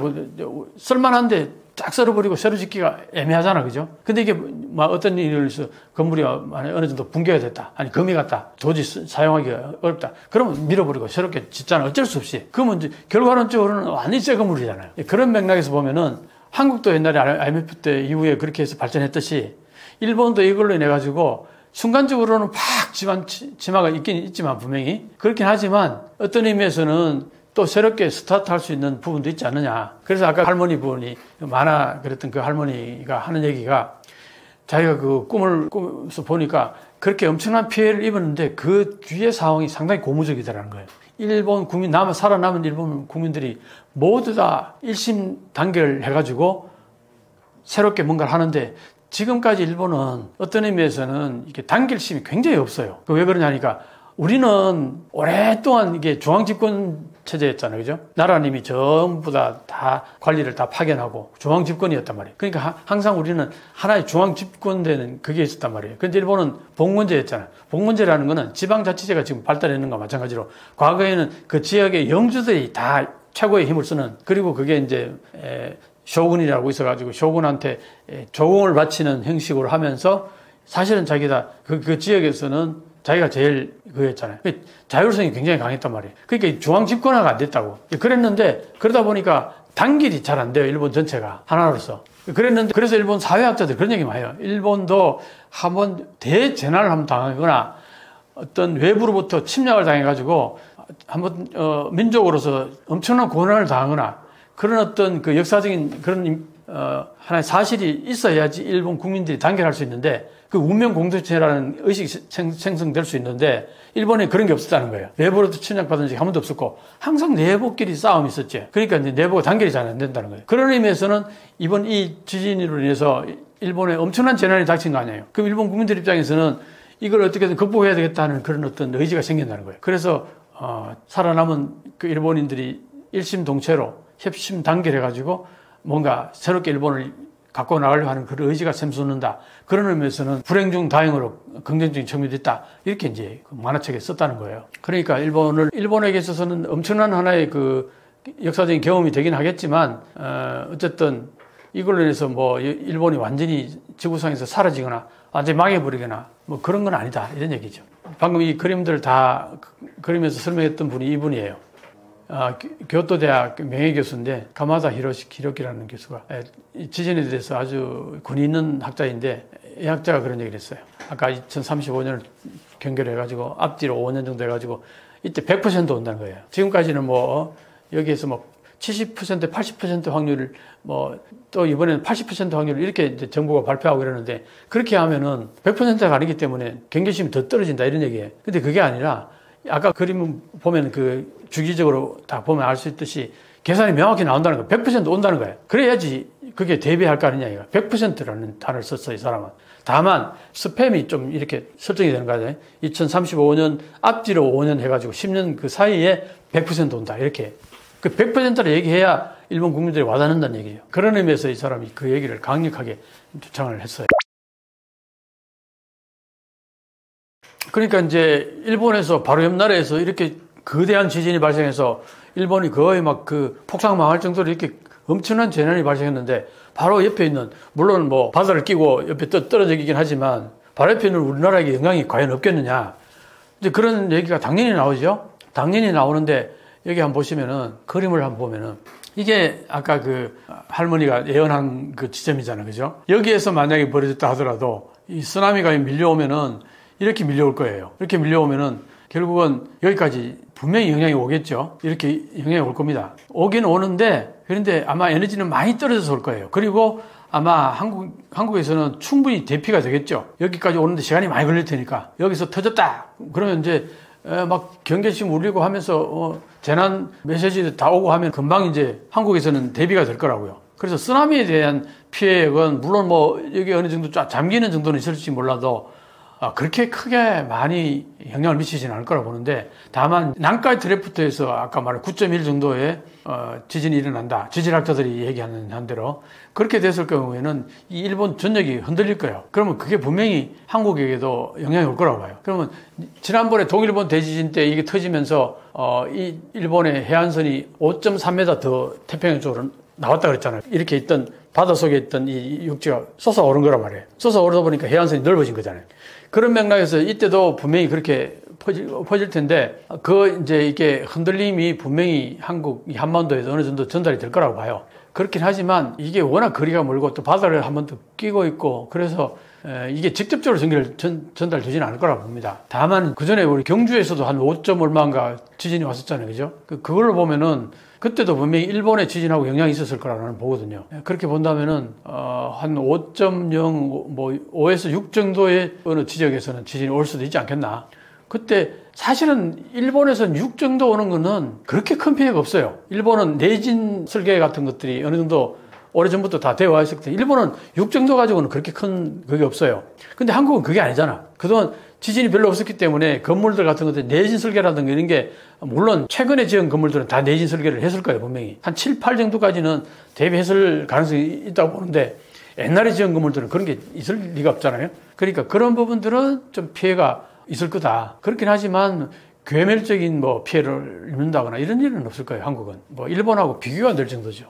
쓸만한데 딱 썰어버리고 새로 짓기가 애매하잖아, 그죠? 근데 이게 막 어떤 일을 해서 건물이 어느 정도 붕괴가 됐다, 아니 금이 갔다, 도저히 사용하기가 어렵다. 그러면 밀어버리고 새롭게 짓잖아, 어쩔 수 없이. 그러면 이제 결과론적으로는 완전히 새 건물이잖아요. 그런 맥락에서 보면은 한국도 옛날에 IMF 때 이후에 그렇게 해서 발전했듯이 일본도 이걸로 인해 가지고 순간적으로는 팍 지마가 있긴 있지만 분명히 그렇긴 하지만 어떤 의미에서는 또 새롭게 스타트할 수 있는 부분도 있지 않느냐. 그래서 아까 할머니 분이 만화 그랬던 그 할머니가 하는 얘기가 자기가 그 꿈을 꾸면서 보니까 그렇게 엄청난 피해를 입었는데 그 뒤의 상황이 상당히 고무적이더라는 거예요. 일본 국민, 살아남은 일본 국민들이 모두 다 일심 단결해가지고 새롭게 뭔가를 하는데 지금까지 일본은 어떤 의미에서는 이게 단결심이 굉장히 없어요. 왜 그러냐니까 우리는 오랫동안 이게 중앙집권 체제였잖아요. 그죠? 나라님이 전부 다 관리를 다 파견하고 중앙집권이었단 말이에요. 그러니까 항상 우리는 하나의 중앙집권되는 그게 있었단 말이에요. 그런데 일본은 봉건제였잖아요. 봉건제라는 거는 지방자치제가 지금 발달했는 것과 마찬가지로 과거에는 그 지역의 영주들이 다 최고의 힘을 쓰는 그리고 그게 이제 쇼군이라고 있어가지고 쇼군한테 조공을 바치는 형식으로 하면서 사실은 자기가 그 지역에서는 자기가 제일 그였잖아요. 자율성이 굉장히 강했단 말이에요. 그러니까 중앙 집권화가 안 됐다고. 그랬는데 그러다 보니까 단결이 잘 안 돼요. 일본 전체가 하나로서. 그랬는데 그래서 일본 사회학자들 그런 얘기 많이 해요. 일본도 한번 대재난을 한번 당하거나 어떤 외부로부터 침략을 당해가지고 한번 민족으로서 엄청난 고난을 당하거나 그런 어떤 그 역사적인 그런 하나의 사실이 있어야지 일본 국민들이 단결할 수 있는데 그 운명 공동체라는 의식이 생성될 수 있는데 일본에 그런 게 없었다는 거예요. 내부로부터 침략받은 적이 한 번도 없었고 항상 내부끼리 싸움이 있었지. 그러니까 이제 내부가 단결이 잘 안 된다는 거예요. 그런 의미에서는 이번 이 지진으로 인해서 일본에 엄청난 재난이 닥친 거 아니에요. 그럼 일본 국민들 입장에서는 이걸 어떻게든 극복해야 되겠다는 그런 어떤 의지가 생긴다는 거예요. 그래서 살아남은 그 일본인들이 일심동체로 협심 단결해가지고 뭔가 새롭게 일본을 갖고 나가려고 하는 그런 의지가 샘솟는다. 그런 의미에서는 불행 중 다행으로 긍정적인 측면도 있다. 이렇게 이제 만화책에 썼다는 거예요. 그러니까 일본에게 있어서는 엄청난 하나의 그 역사적인 경험이 되긴 하겠지만, 어쨌든 이걸로 인해서 뭐 일본이 완전히 지구상에서 사라지거나 완전히 망해버리거나 뭐 그런 건 아니다. 이런 얘기죠. 방금 이 그림들 다 그리면서 설명했던 분이 이분이에요. 교토대학 명예교수인데 가마다 히로키라는 교수가 지진에 대해서 아주 권위 있는 학자인데 이 학자가 그런 얘기를 했어요. 아까 2035년을 경계해가지고 앞뒤로 5년 정도 해가지고 이때 100% 온다는 거예요. 지금까지는 뭐 여기에서 뭐 70%, 80% 확률을 뭐 또 이번에는 80% 확률을 이렇게 이제 정부가 발표하고 이러는데 그렇게 하면은 100%가 아니기 때문에 경계심이 더 떨어진다 이런 얘기예요. 근데 그게 아니라 아까 그림 보면 그 주기적으로 다 보면 알 수 있듯이 계산이 명확히 나온다는 거예요. 100% 온다는 거예요. 그래야지 그게 대비할 거 아니냐, 이거. 100%라는 단어를 썼어요, 이 사람은. 다만, 스팸이 좀 이렇게 설정이 되는 거죠. 2035년 앞뒤로 5년 해가지고 10년 그 사이에 100% 온다. 이렇게. 그 100%를 얘기해야 일본 국민들이 와닿는다는 얘기예요. 그런 의미에서 이 사람이 그 얘기를 강력하게 주장을 했어요. 그러니까 이제 일본에서 바로 옆 나라에서 이렇게 거대한 지진이 발생해서 일본이 거의 막 그 폭삭 망할 정도로 이렇게 엄청난 재난이 발생했는데 바로 옆에 있는, 물론 뭐 바다를 끼고 옆에 떨어지긴 하지만 바로 옆에 있는 우리나라에게 영향이 과연 없겠느냐. 이제 그런 얘기가 당연히 나오죠. 당연히 나오는데 여기 한번 보시면은, 그림을 한번 보면은, 이게 아까 그 할머니가 예언한 그 지점이잖아요. 그죠? 여기에서 만약에 벌어졌다 하더라도 이 쓰나미가 밀려오면은 이렇게 밀려올 거예요. 이렇게 밀려오면은 결국은 여기까지 분명히 영향이 오겠죠. 이렇게 영향이 올 겁니다. 오긴 오는데, 그런데 아마 에너지는 많이 떨어져서 올 거예요. 그리고 아마 한국에서는 충분히 대피가 되겠죠. 여기까지 오는데 시간이 많이 걸릴 테니까. 여기서 터졌다. 그러면 이제 막 경계심 울리고 하면서 재난 메시지도 다 오고 하면 금방 이제 한국에서는 대비가 될 거라고요. 그래서 쓰나미에 대한 피해액은 물론 뭐 여기 어느 정도 쫙 잠기는 정도는 있을지 몰라도 그렇게 크게 많이 영향을 미치지는 않을 거라고 보는데, 다만南海트래프트에서 아까 말한 9.1 정도의 지진이 일어난다. 지질학자들이 얘기하는 한대로 그렇게 됐을 경우에는 이 일본 전역이 흔들릴 거예요. 그러면 그게 분명히 한국에게도 영향이 올 거라고 봐요. 그러면 지난번에 동일본 대지진 때 이게 터지면서 이 일본의 해안선이 5.3m 더 태평양 쪽으로 나왔다 그랬잖아요. 이렇게 있던 바닷속에 있던 이 육지가 솟아오른 거란 말이에요. 솟아오르다 보니까 해안선이 넓어진 거잖아요. 그런 맥락에서 이때도 분명히 그렇게 퍼질 텐데, 이제 이게 흔들림이 분명히 한국 한반도에서 어느 정도 전달이 될 거라고 봐요. 그렇긴 하지만 이게 워낙 거리가 멀고 또 바다를 한 번 더 끼고 있고, 그래서 이게 직접적으로 전달되지는 않을 거라고 봅니다. 다만 그 전에 우리 경주에서도 한 5점 얼마인가 지진이 왔었잖아요. 그죠? 그걸로 보면은 그때도 분명히 일본의 지진하고 영향이 있었을 거라고 보거든요. 그렇게 본다면은 한 5.0, 뭐 5에서 6 정도의 어느 지역에서는 지진이 올 수도 있지 않겠나. 그때 사실은 일본에서는 6 정도 오는 거는 그렇게 큰 피해가 없어요. 일본은 내진 설계 같은 것들이 어느 정도 오래전부터 다 되어 와 있었기 때문에 일본은 6 정도 가지고는 그렇게 큰 그게 없어요. 근데 한국은 그게 아니잖아. 그동안 지진이 별로 없었기 때문에 건물들 같은 것들 내진 설계라든가 이런 게, 물론 최근에 지은 건물들은 다 내진 설계를 했을 거예요, 분명히. 한 7, 8 정도까지는 대비했을 가능성이 있다고 보는데, 옛날에 지은 건물들은 그런 게 있을 리가 없잖아요. 그러니까 그런 부분들은 좀 피해가 있을 거다. 그렇긴 하지만 괴멸적인 뭐 피해를 입는다거나 이런 일은 없을 거예요, 한국은. 뭐 일본하고 비교가 안 될 정도죠.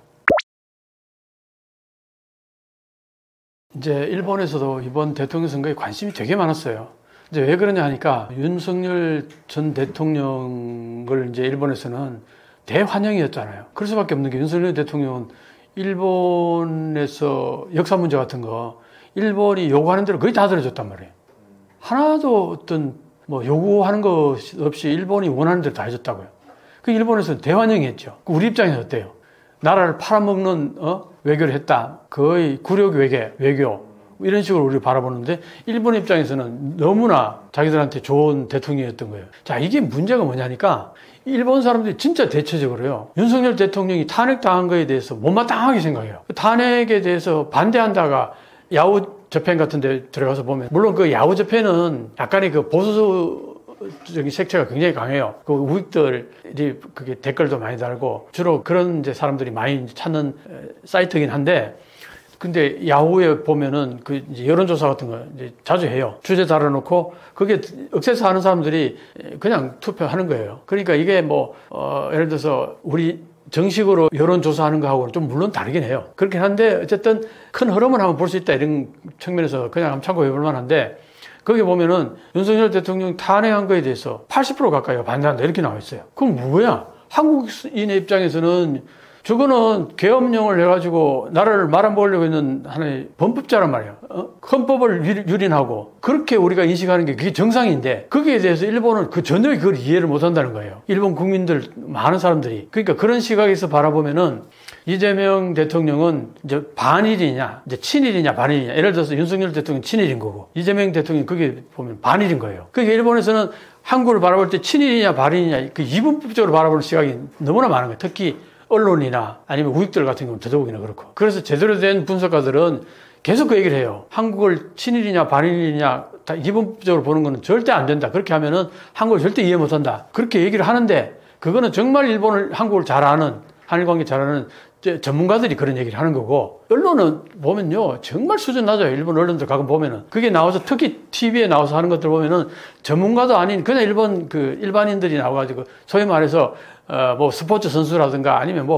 이제 일본에서도 이번 대통령 선거에 관심이 되게 많았어요. 이제 왜 그러냐 하니까 윤석열 전 대통령을 이제 일본에서는 대환영이었잖아요. 그럴 수밖에 없는 게, 윤석열 대통령은 일본에서 역사 문제 같은 거 일본이 요구하는 대로 거의 다 들어줬단 말이에요. 하나도 어떤 뭐 요구하는 것 없이 일본이 원하는 대로 다 해줬다고요. 그 일본에서는 대환영이었죠. 우리 입장에서 어때요? 나라를 팔아먹는 외교를 했다. 거의 굴욕 외교 이런 식으로 우리를 바라보는데, 일본 입장에서는 너무나 자기들한테 좋은 대통령이었던 거예요. 자, 이게 문제가 뭐냐니까, 일본 사람들이 진짜 대체적으로요, 윤석열 대통령이 탄핵당한 거에 대해서 못마땅하게 생각해요. 탄핵에 대해서 반대한다가 야후 집회 같은 데 들어가서 보면, 물론 그 야후 집회는 약간의 그 보수적인 색채가 굉장히 강해요. 그 우익들이 그게 댓글도 많이 달고 주로 그런 이제 사람들이 많이 찾는 사이트긴 한데, 근데 야후에 보면은 그 이제 여론조사 같은 거 이제 자주 해요. 주제 달아놓고 그게 억세서 하는 사람들이 그냥 투표하는 거예요. 그러니까 이게 뭐 예를 들어서 우리 정식으로 여론조사하는 거하고는 좀 물론 다르긴 해요. 그렇긴 한데 어쨌든 큰 흐름을 한번 볼 수 있다, 이런 측면에서 그냥 한번 참고해 볼 만한데, 거기 보면은 윤석열 대통령 탄핵한 거에 대해서 80% 가까이가 반대한다 이렇게 나와 있어요. 그럼 뭐야? 한국인의 입장에서는 저거는 계엄령을 해가지고 나라를 말아먹으려고 있는 하나의 범법자란 말이에요. 헌법을 유린하고 그렇게 우리가 인식하는 게 그게 정상인데, 거기에 대해서 일본은 전혀 그걸 이해를 못한다는 거예요. 일본 국민들 많은 사람들이. 그러니까 그런 시각에서 바라보면은 이재명 대통령은 이제 반일이냐, 이제 친일이냐, 반일이냐. 예를 들어서 윤석열 대통령 친일인 거고, 이재명 대통령 그게 보면 반일인 거예요. 그러니까 일본에서는 한국을 바라볼 때 친일이냐, 반일이냐, 그 이분법적으로 바라보는 시각이 너무나 많은 거예요. 특히 언론이나 아니면 우익들 같은 경우는 더더욱이나 그렇고. 그래서 제대로 된 분석가들은 계속 그 얘기를 해요. 한국을 친일이냐, 반일이냐, 다 이분법적으로 보는 거는 절대 안 된다. 그렇게 하면은 한국을 절대 이해 못 한다. 그렇게 얘기를 하는데, 그거는 정말 한국을 잘 아는, 한일 관계 잘 아는 전문가들이 그런 얘기를 하는 거고, 언론은 보면요, 정말 수준 낮아요. 일본 언론들 가끔 보면은. 그게 나와서, 특히 TV에 나와서 하는 것들 보면은 전문가도 아닌 그냥 일본 일반인들이 나와가지고, 소위 말해서, 뭐 스포츠 선수라든가 아니면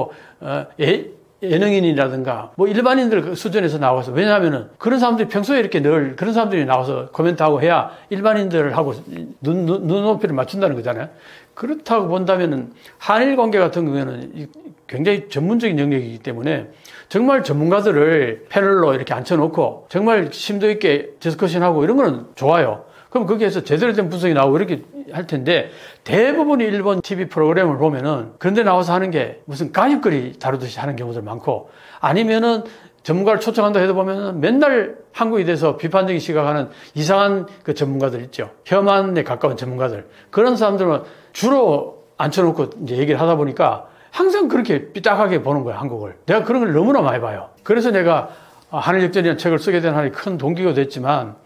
예능인이라든가 뭐 일반인들 수준에서 나와서, 왜냐하면은 그런 사람들이 평소에 이렇게 늘 그런 사람들이 나와서 코멘트하고 해야 일반인들하고 눈높이를 맞춘다는 거잖아요. 그렇다고 본다면은 한일 관계 같은 경우에는 굉장히 전문적인 영역이기 때문에 정말 전문가들을 패널로 이렇게 앉혀놓고 정말 심도 있게 디스커션하고 이런 거는 좋아요. 그럼 거기에서 제대로 된 분석이 나오고 이렇게 할 텐데, 대부분이 일본 TV 프로그램을 보면은 그런데 나와서 하는 게 무슨 가십거리 다루듯이 하는 경우들 많고, 아니면은 전문가를 초청한다 해도 보면은 맨날 한국에 대해서 비판적인 시각하는 이상한 그 전문가들 있죠. 혐한에 가까운 전문가들. 그런 사람들은 주로 앉혀놓고 이제 얘기를 하다 보니까 항상 그렇게 삐딱하게 보는 거야, 한국을. 내가 그런 걸 너무나 많이 봐요. 그래서 내가 한일역전이라는 책을 쓰게 된 하나의 큰 동기가 됐지만,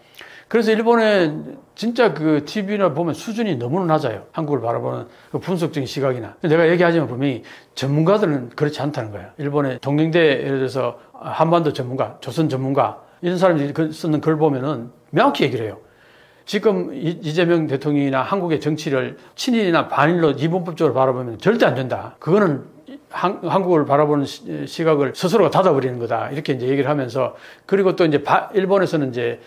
그래서 일본에 진짜 그 TV나 보면 수준이 너무나 낮아요. 한국을 바라보는 그 분석적인 시각이나. 내가 얘기하지만 분명히 전문가들은 그렇지 않다는 거예요. 일본의 동경대, 예를 들어서 한반도 전문가, 조선 전문가, 이런 사람들이 쓰는 글 보면은 명확히 얘기를 해요. 지금 이재명 대통령이나 한국의 정치를 친일이나 반일로 이분법적으로 바라보면 절대 안 된다. 그거는 한국을 바라보는 시각을 스스로가 닫아버리는 거다. 이렇게 이제 얘기를 하면서, 그리고 또 이제 일본에서는 이제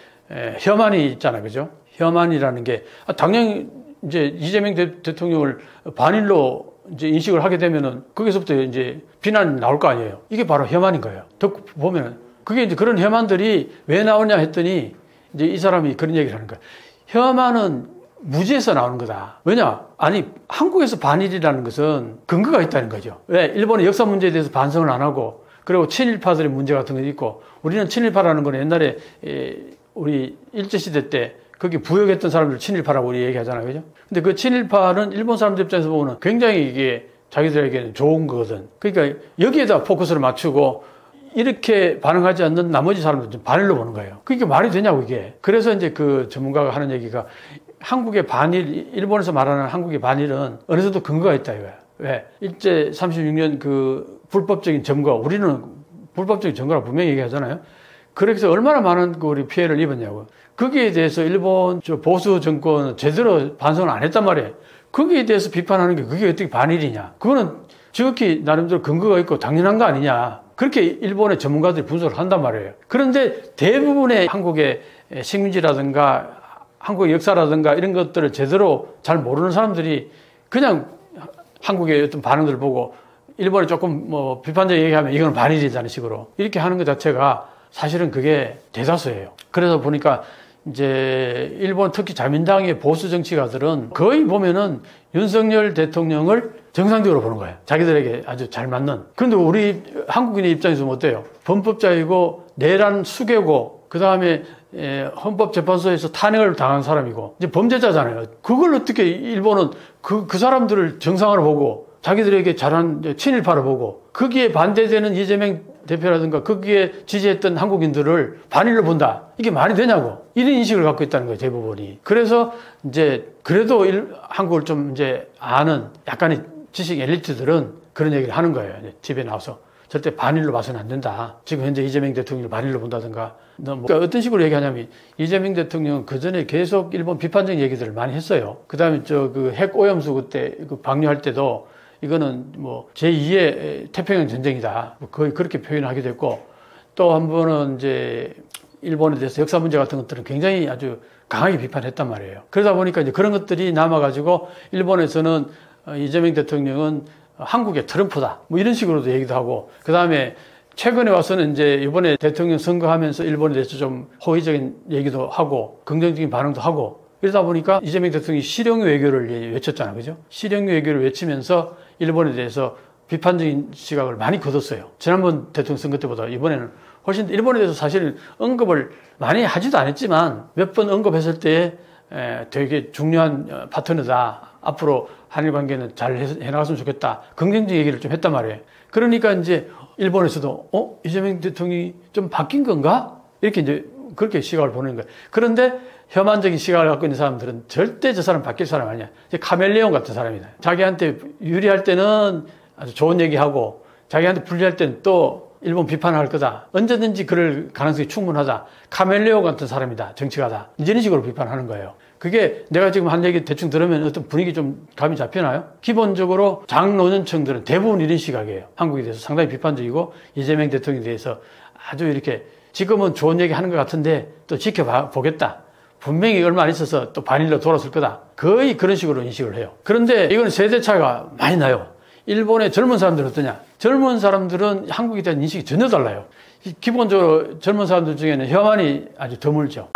혐한이 있잖아요. 그죠? 혐한이라는 게, 당연히 이제 이재명 대통령을 반일로 이제 인식을 하게 되면은 거기서부터 이제 비난이 나올 거 아니에요. 이게 바로 혐한인 거예요. 듣고 보면은. 그게 이제 그런 혐한들이 왜 나오냐 했더니, 이제 이 사람이 그런 얘기를 하는 거예요. 혐한은 무지에서 나오는 거다. 왜냐? 아니, 한국에서 반일이라는 것은 근거가 있다는 거죠. 왜? 일본의 역사 문제에 대해서 반성을 안 하고, 그리고 친일파들의 문제 같은 게 있고, 우리는 친일파라는 건 옛날에 우리 일제시대 때 거기 부역했던 사람들 친일파라고 우리 얘기하잖아요. 그죠? 근데 그 친일파는 일본 사람들 입장에서 보면 굉장히 이게 자기들에게는 좋은 거거든. 그러니까 여기에다 포커스를 맞추고 이렇게 반응하지 않는 나머지 사람들은 좀 반일로 보는 거예요. 그게 말이 되냐고, 이게. 그래서 이제 그 전문가가 하는 얘기가, 한국의 반일, 일본에서 말하는 한국의 반일은 어느 정도 근거가 있다 이거야. 왜? 일제 36년 그 불법적인 점거, 우리는 불법적인 점거라고 분명히 얘기하잖아요. 그래서 얼마나 많은 우리 피해를 입었냐고. 거기에 대해서 일본 보수 정권은 제대로 반성을 안 했단 말이에요. 거기에 대해서 비판하는 게 그게 어떻게 반일이냐. 그거는 지극히 나름대로 근거가 있고 당연한 거 아니냐. 그렇게 일본의 전문가들이 분석을 한단 말이에요. 그런데 대부분의 한국의 식민지라든가 한국의 역사라든가 이런 것들을 제대로 잘 모르는 사람들이 그냥 한국의 어떤 반응들을 보고 일본에 조금 뭐 비판적인 얘기하면 이건 반일이라는 식으로 이렇게 하는 것 자체가 사실은 그게 대다수예요. 그래서 보니까 이제 일본 특히 자민당의 보수 정치가들은 거의 보면은 윤석열 대통령을 정상적으로 보는 거예요. 자기들에게 아주 잘 맞는. 그런데 우리 한국인의 입장에서 어때요? 범법자이고 내란 수괴고 그 다음에 헌법재판소에서 탄핵을 당한 사람이고 이제 범죄자잖아요. 그걸 어떻게 일본은 그 사람들을 정상으로 보고 자기들에게 잘한 친일파를 보고 거기에 반대되는 이재명 대표라든가 거기에 지지했던 한국인들을 반일로 본다. 이게 말이 되냐고. 이런 인식을 갖고 있다는 거예요, 대부분이. 그래서 이제 그래도 한국을 좀 이제 아는 약간의 지식 엘리트들은 그런 얘기를 하는 거예요. 집에 나와서. 절대 반일로 봐서는 안 된다. 지금 현재 이재명 대통령을 반일로 본다든가. 그러니까 어떤 식으로 얘기하냐면 이재명 대통령은 그 전에 계속 일본 비판적인 얘기들을 많이 했어요. 그 다음에 그 핵 오염수 그때 그 방류할 때도 이거는 뭐 제2의 태평양 전쟁이다. 거의 그렇게 표현하기도 했고 또 한 번은 이제 일본에 대해서 역사 문제 같은 것들은 굉장히 아주 강하게 비판했단 말이에요. 그러다 보니까 이제 그런 것들이 남아가지고 일본에서는 이재명 대통령은 한국의 트럼프다. 뭐 이런 식으로도 얘기도 하고 그 다음에 최근에 와서는 이제 이번에 대통령 선거하면서 일본에 대해서 좀 호의적인 얘기도 하고 긍정적인 반응도 하고 그러다 보니까 이재명 대통령이 실용 외교를 외쳤잖아요. 그죠? 실용 외교를 외치면서 일본에 대해서 비판적인 시각을 많이 거뒀어요. 지난번 대통령 선거 때보다 이번에는 훨씬 일본에 대해서 사실은 언급을 많이 하지도 않았지만 몇 번 언급했을 때 되게 중요한 파트너다. 앞으로 한일 관계는 잘 해나갔으면 좋겠다. 긍정적 얘기를 좀 했단 말이에요. 그러니까 이제 일본에서도 이재명 대통령이 좀 바뀐 건가? 이렇게 이제 그렇게 시각을 보는 거예요. 그런데 혐한적인 시각을 갖고 있는 사람들은 절대 저 사람 바뀔 사람 아니야. 카멜레온 같은 사람이다. 자기한테 유리할 때는 아주 좋은 얘기하고 자기한테 불리할 때는 또 일본 비판할 거다. 언제든지 그럴 가능성이 충분하다. 카멜레온 같은 사람이다. 정치가다. 이런 식으로 비판하는 거예요. 그게 내가 지금 한 얘기 대충 들으면 어떤 분위기 좀 감이 잡히나요? 기본적으로 장노년층들은 대부분 이런 시각이에요. 한국에 대해서 상당히 비판적이고 이재명 대통령에 대해서 아주 이렇게 지금은 좋은 얘기 하는 것 같은데 또 지켜보겠다. 분명히 얼마 안 있어서 또 반일로 돌아설 거다. 거의 그런 식으로 인식을 해요. 그런데 이건 세대 차이가 많이 나요. 일본의 젊은 사람들은 어떠냐? 젊은 사람들은 한국에 대한 인식이 전혀 달라요. 기본적으로 젊은 사람들 중에는 혐한이 아주 드물죠.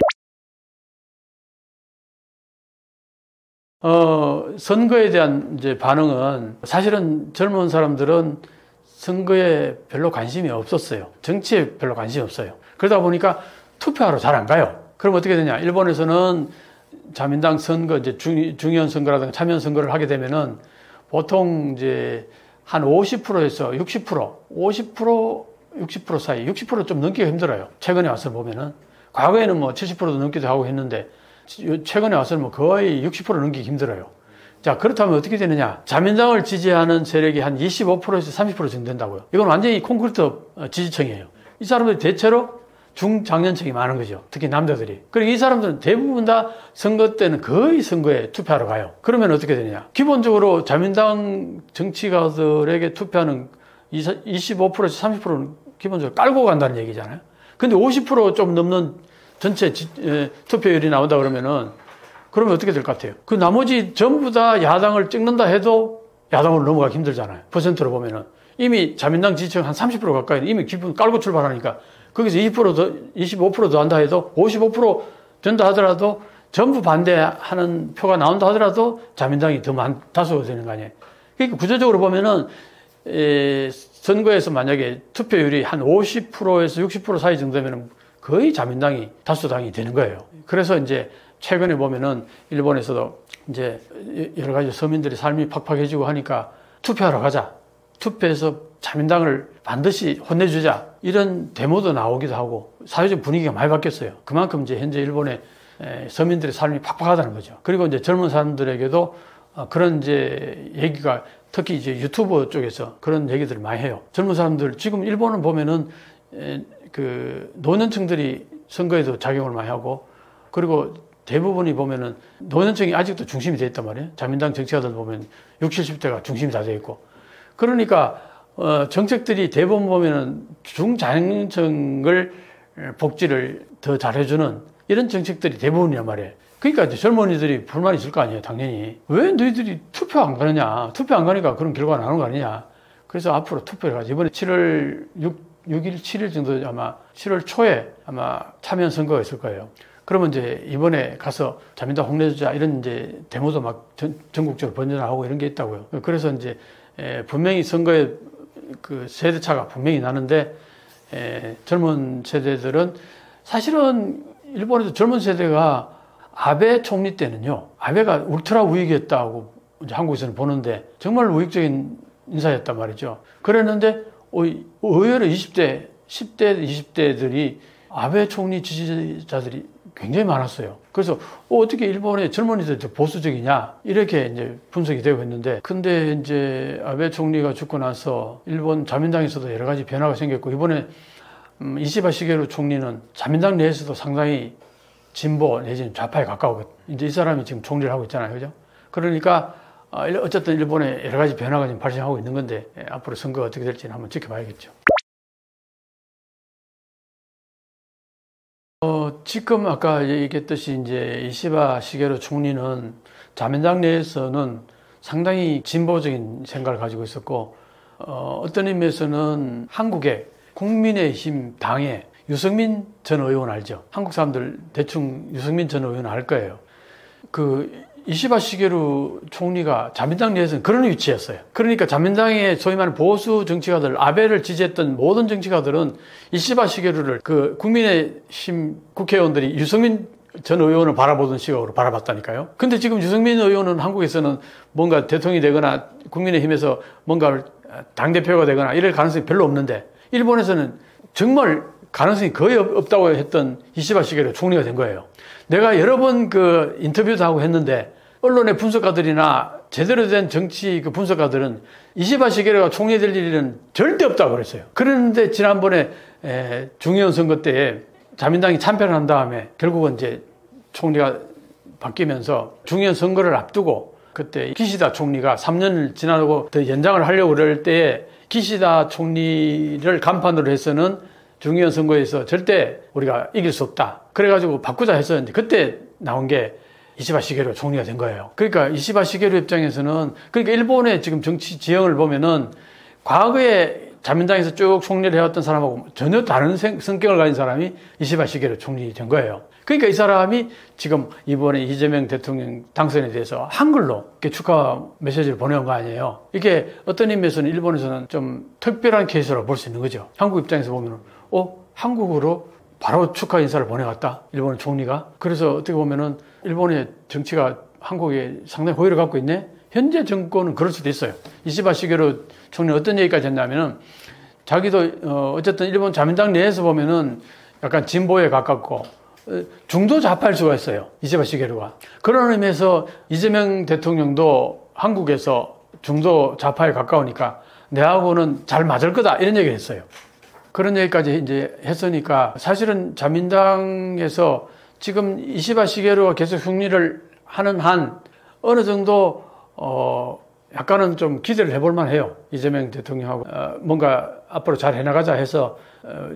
선거에 대한 이제 반응은 사실은 젊은 사람들은 선거에 별로 관심이 없었어요. 정치에 별로 관심이 없어요. 그러다 보니까 투표하러 잘 안 가요. 그럼 어떻게 되냐? 일본에서는 자민당 선거, 이제 중의원 선거라든가 참여원 선거를 하게 되면은 보통 이제 한 50%에서 60%, 50%, 60% 사이, 60% 좀 넘기가 힘들어요. 최근에 와서 보면은. 과거에는 뭐 70%도 넘기도 하고 했는데 최근에 와서는 뭐 거의 60% 넘기기 힘들어요. 자, 그렇다면 어떻게 되느냐? 자민당을 지지하는 세력이 한 25%에서 30% 정도 된다고요. 이건 완전히 콘크리트 지지층이에요. 이 사람들이 대체로 중장년층이 많은 거죠. 특히 남자들이. 그리고 이 사람들은 대부분 다 선거 때는 거의 선거에 투표하러 가요. 그러면 어떻게 되느냐? 기본적으로 자민당 정치가들에게 투표하는 25%에서 30%는 기본적으로 깔고 간다는 얘기잖아요. 근데 50% 좀 넘는 전체 투표율이 나온다 그러면 어떻게 될 것 같아요? 그 나머지 전부 다 야당을 찍는다 해도 야당으로 넘어가기 힘들잖아요. 퍼센트로 보면은. 이미 자민당 지지층 한 30% 가까이 이미 기분 깔고 출발하니까 거기서 25% 더 한다 해도 55% 된다 하더라도 전부 반대하는 표가 나온다 하더라도 자민당이 더 다수가 되는 거 아니에요. 그러니까 구조적으로 보면은 선거에서 만약에 투표율이 한 50%에서 60% 사이 정도면 거의 자민당이 다수당이 되는 거예요. 그래서 이제 최근에 보면은 일본에서도 이제 여러 가지 서민들의 삶이 팍팍해지고 하니까 투표하러 가자. 투표해서 자민당을 반드시 혼내주자. 이런 데모도 나오기도 하고 사회적 분위기가 많이 바뀌었어요. 그만큼 이제 현재 일본의 서민들의 삶이 팍팍하다는 거죠. 그리고 이제 젊은 사람들에게도 그런 이제 얘기가 특히 이제 유튜브 쪽에서 그런 얘기들을 많이 해요. 젊은 사람들 지금 일본은 보면은 그 노년층들이 선거에도 작용을 많이 하고 그리고 대부분이 보면은 노년층이 아직도 중심이 돼 있단 말이에요. 자민당 정치가들 보면 60, 70대가 중심이 다 돼 있고 그러니까 정책들이 대부분 보면은 중장년층을 복지를 더 잘해주는 이런 정책들이 대부분이란 말이에요. 그러니까 이제 젊은이들이 불만이 있을 거 아니에요, 당연히. 왜 너희들이 투표 안 가느냐? 투표 안 가니까 그런 결과가 나오는 거 아니냐? 그래서 앞으로 투표를 가지. 이번에 6일, 7일 정도 아마 7월 초에 아마 참여연 선거가 있을 거예요. 그러면 이제 이번에 가서 자민당 혼내주자 이런 이제 데모도 막 전국적으로 번져나가고 이런 게 있다고요. 그래서 이제 분명히 선거에 그 세대차가 분명히 나는데 젊은 세대들은 사실은 일본에도 젊은 세대가 아베 총리 때는요, 아베가 울트라 우익이었다고 이제 한국에서는 보는데 정말 우익적인 인사였단 말이죠. 그랬는데 의외로 20대, 10대, 20대들이 아베 총리 지지자들이 굉장히 많았어요. 그래서 어떻게 일본의 젊은이들 보수적이냐 이렇게 이제 분석이 되고 있는데, 근데 이제 아베 총리가 죽고 나서 일본 자민당에서도 여러 가지 변화가 생겼고, 이번에 이시바 시게루 총리는 자민당 내에서도 상당히 진보 내지는 좌파에 가까우거든요. 이제 이 사람이 지금 총리를 하고 있잖아요, 그죠? 그러니까 어쨌든 일본에 여러 가지 변화가 지금 발생하고 있는 건데 앞으로 선거가 어떻게 될지는 한번 지켜봐야겠죠. 지금 아까 얘기했듯이 이제 이시바 시게루 총리는 자민당 내에서는 상당히 진보적인 생각을 가지고 있었고, 어떤 의미에서는 한국의 국민의힘 당의 유승민 전 의원 알죠? 한국 사람들 대충 유승민 전 의원 알 거예요. 그 이시바 시게루 총리가 자민당 내에서는 그런 위치였어요. 그러니까 자민당의 소위 말하는 보수 정치가들, 아베를 지지했던 모든 정치가들은 이시바 시게루를 그 국민의힘 국회의원들이 유승민 전 의원을 바라보던 시각으로 바라봤다니까요. 근데 지금 유승민 의원은 한국에서는 뭔가 대통령이 되거나 국민의힘에서 뭔가 당대표가 되거나 이럴 가능성이 별로 없는데, 일본에서는 정말 가능성이 거의 없다고 했던 이시바 시게루 총리가 된 거예요. 내가 여러 번 그 인터뷰도 하고 했는데, 언론의 분석가들이나 제대로 된 정치 그 분석가들은 이시바 시게루가 총리 될 일은 절대 없다고 그랬어요. 그런데 지난번에 중의원 선거 때에 자민당이 참패를 한 다음에 결국은 이제 총리가 바뀌면서 중의원 선거를 앞두고 그때 기시다 총리가 3년을 지나고 더 연장을 하려고 그럴 때에 기시다 총리를 간판으로 해서는 중의원 선거에서 절대 우리가 이길 수 없다. 그래가지고 바꾸자 했었는데 그때 나온 게 이시바 시게루 총리가 된 거예요. 그러니까 이시바 시게루 입장에서는, 그러니까 일본의 지금 정치 지형을 보면은 과거에 자민당에서 쭉 총리를 해왔던 사람하고 전혀 다른 성격을 가진 사람이 이시바 시게루 총리 된 거예요. 그러니까 이 사람이 지금 이번에 이재명 대통령 당선에 대해서 한글로 이렇게 축하 메시지를 보내온 거 아니에요. 이게 어떤 의미에서는 일본에서는 좀 특별한 케이스라고 볼 수 있는 거죠. 한국 입장에서 보면은, 한국으로 바로 축하 인사를 보내왔다, 일본 총리가. 그래서 어떻게 보면은 일본의 정치가 한국에 상당히 호의를 갖고 있네. 현재 정권은 그럴 수도 있어요. 이시바 시게루 총리는 어떤 얘기까지 했냐면은, 자기도 어쨌든 일본 자민당 내에서 보면은 약간 진보에 가깝고 중도 좌파일 수가 있어요, 이시바 시게루가. 그런 의미에서 이재명 대통령도 한국에서 중도 좌파에 가까우니까 내하고는 잘 맞을 거다, 이런 얘기를 했어요. 그런 얘기까지 이제 했으니까 사실은 자민당에서 지금 이시바 시게루가 계속 승리를 하는 한 어느 정도 약간은 좀 기대를 해볼 만해요. 이재명 대통령하고 뭔가 앞으로 잘 해나가자 해서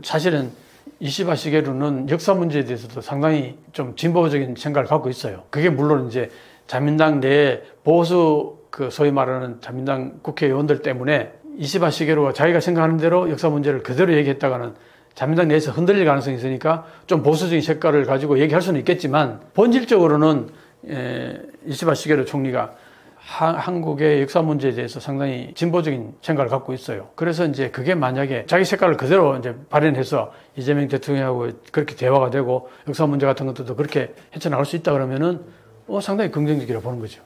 사실은 이시바 시게루는 역사 문제에 대해서도 상당히 좀 진보적인 생각을 갖고 있어요. 그게 물론 이제 자민당 내에 보수 그 소위 말하는 자민당 국회의원들 때문에 이시바 시게루가 자기가 생각하는 대로 역사 문제를 그대로 얘기했다가는 자민당 내에서 흔들릴 가능성이 있으니까 좀 보수적인 색깔을 가지고 얘기할 수는 있겠지만, 본질적으로는 이시바 시게루 총리가 한국의 역사 문제에 대해서 상당히 진보적인 생각을 갖고 있어요. 그래서 이제 그게 만약에 자기 색깔을 그대로 이제 발현해서 이재명 대통령하고 그렇게 대화가 되고 역사 문제 같은 것들도 그렇게 헤쳐나갈 수 있다 그러면은 상당히 긍정적이라고 보는 거죠.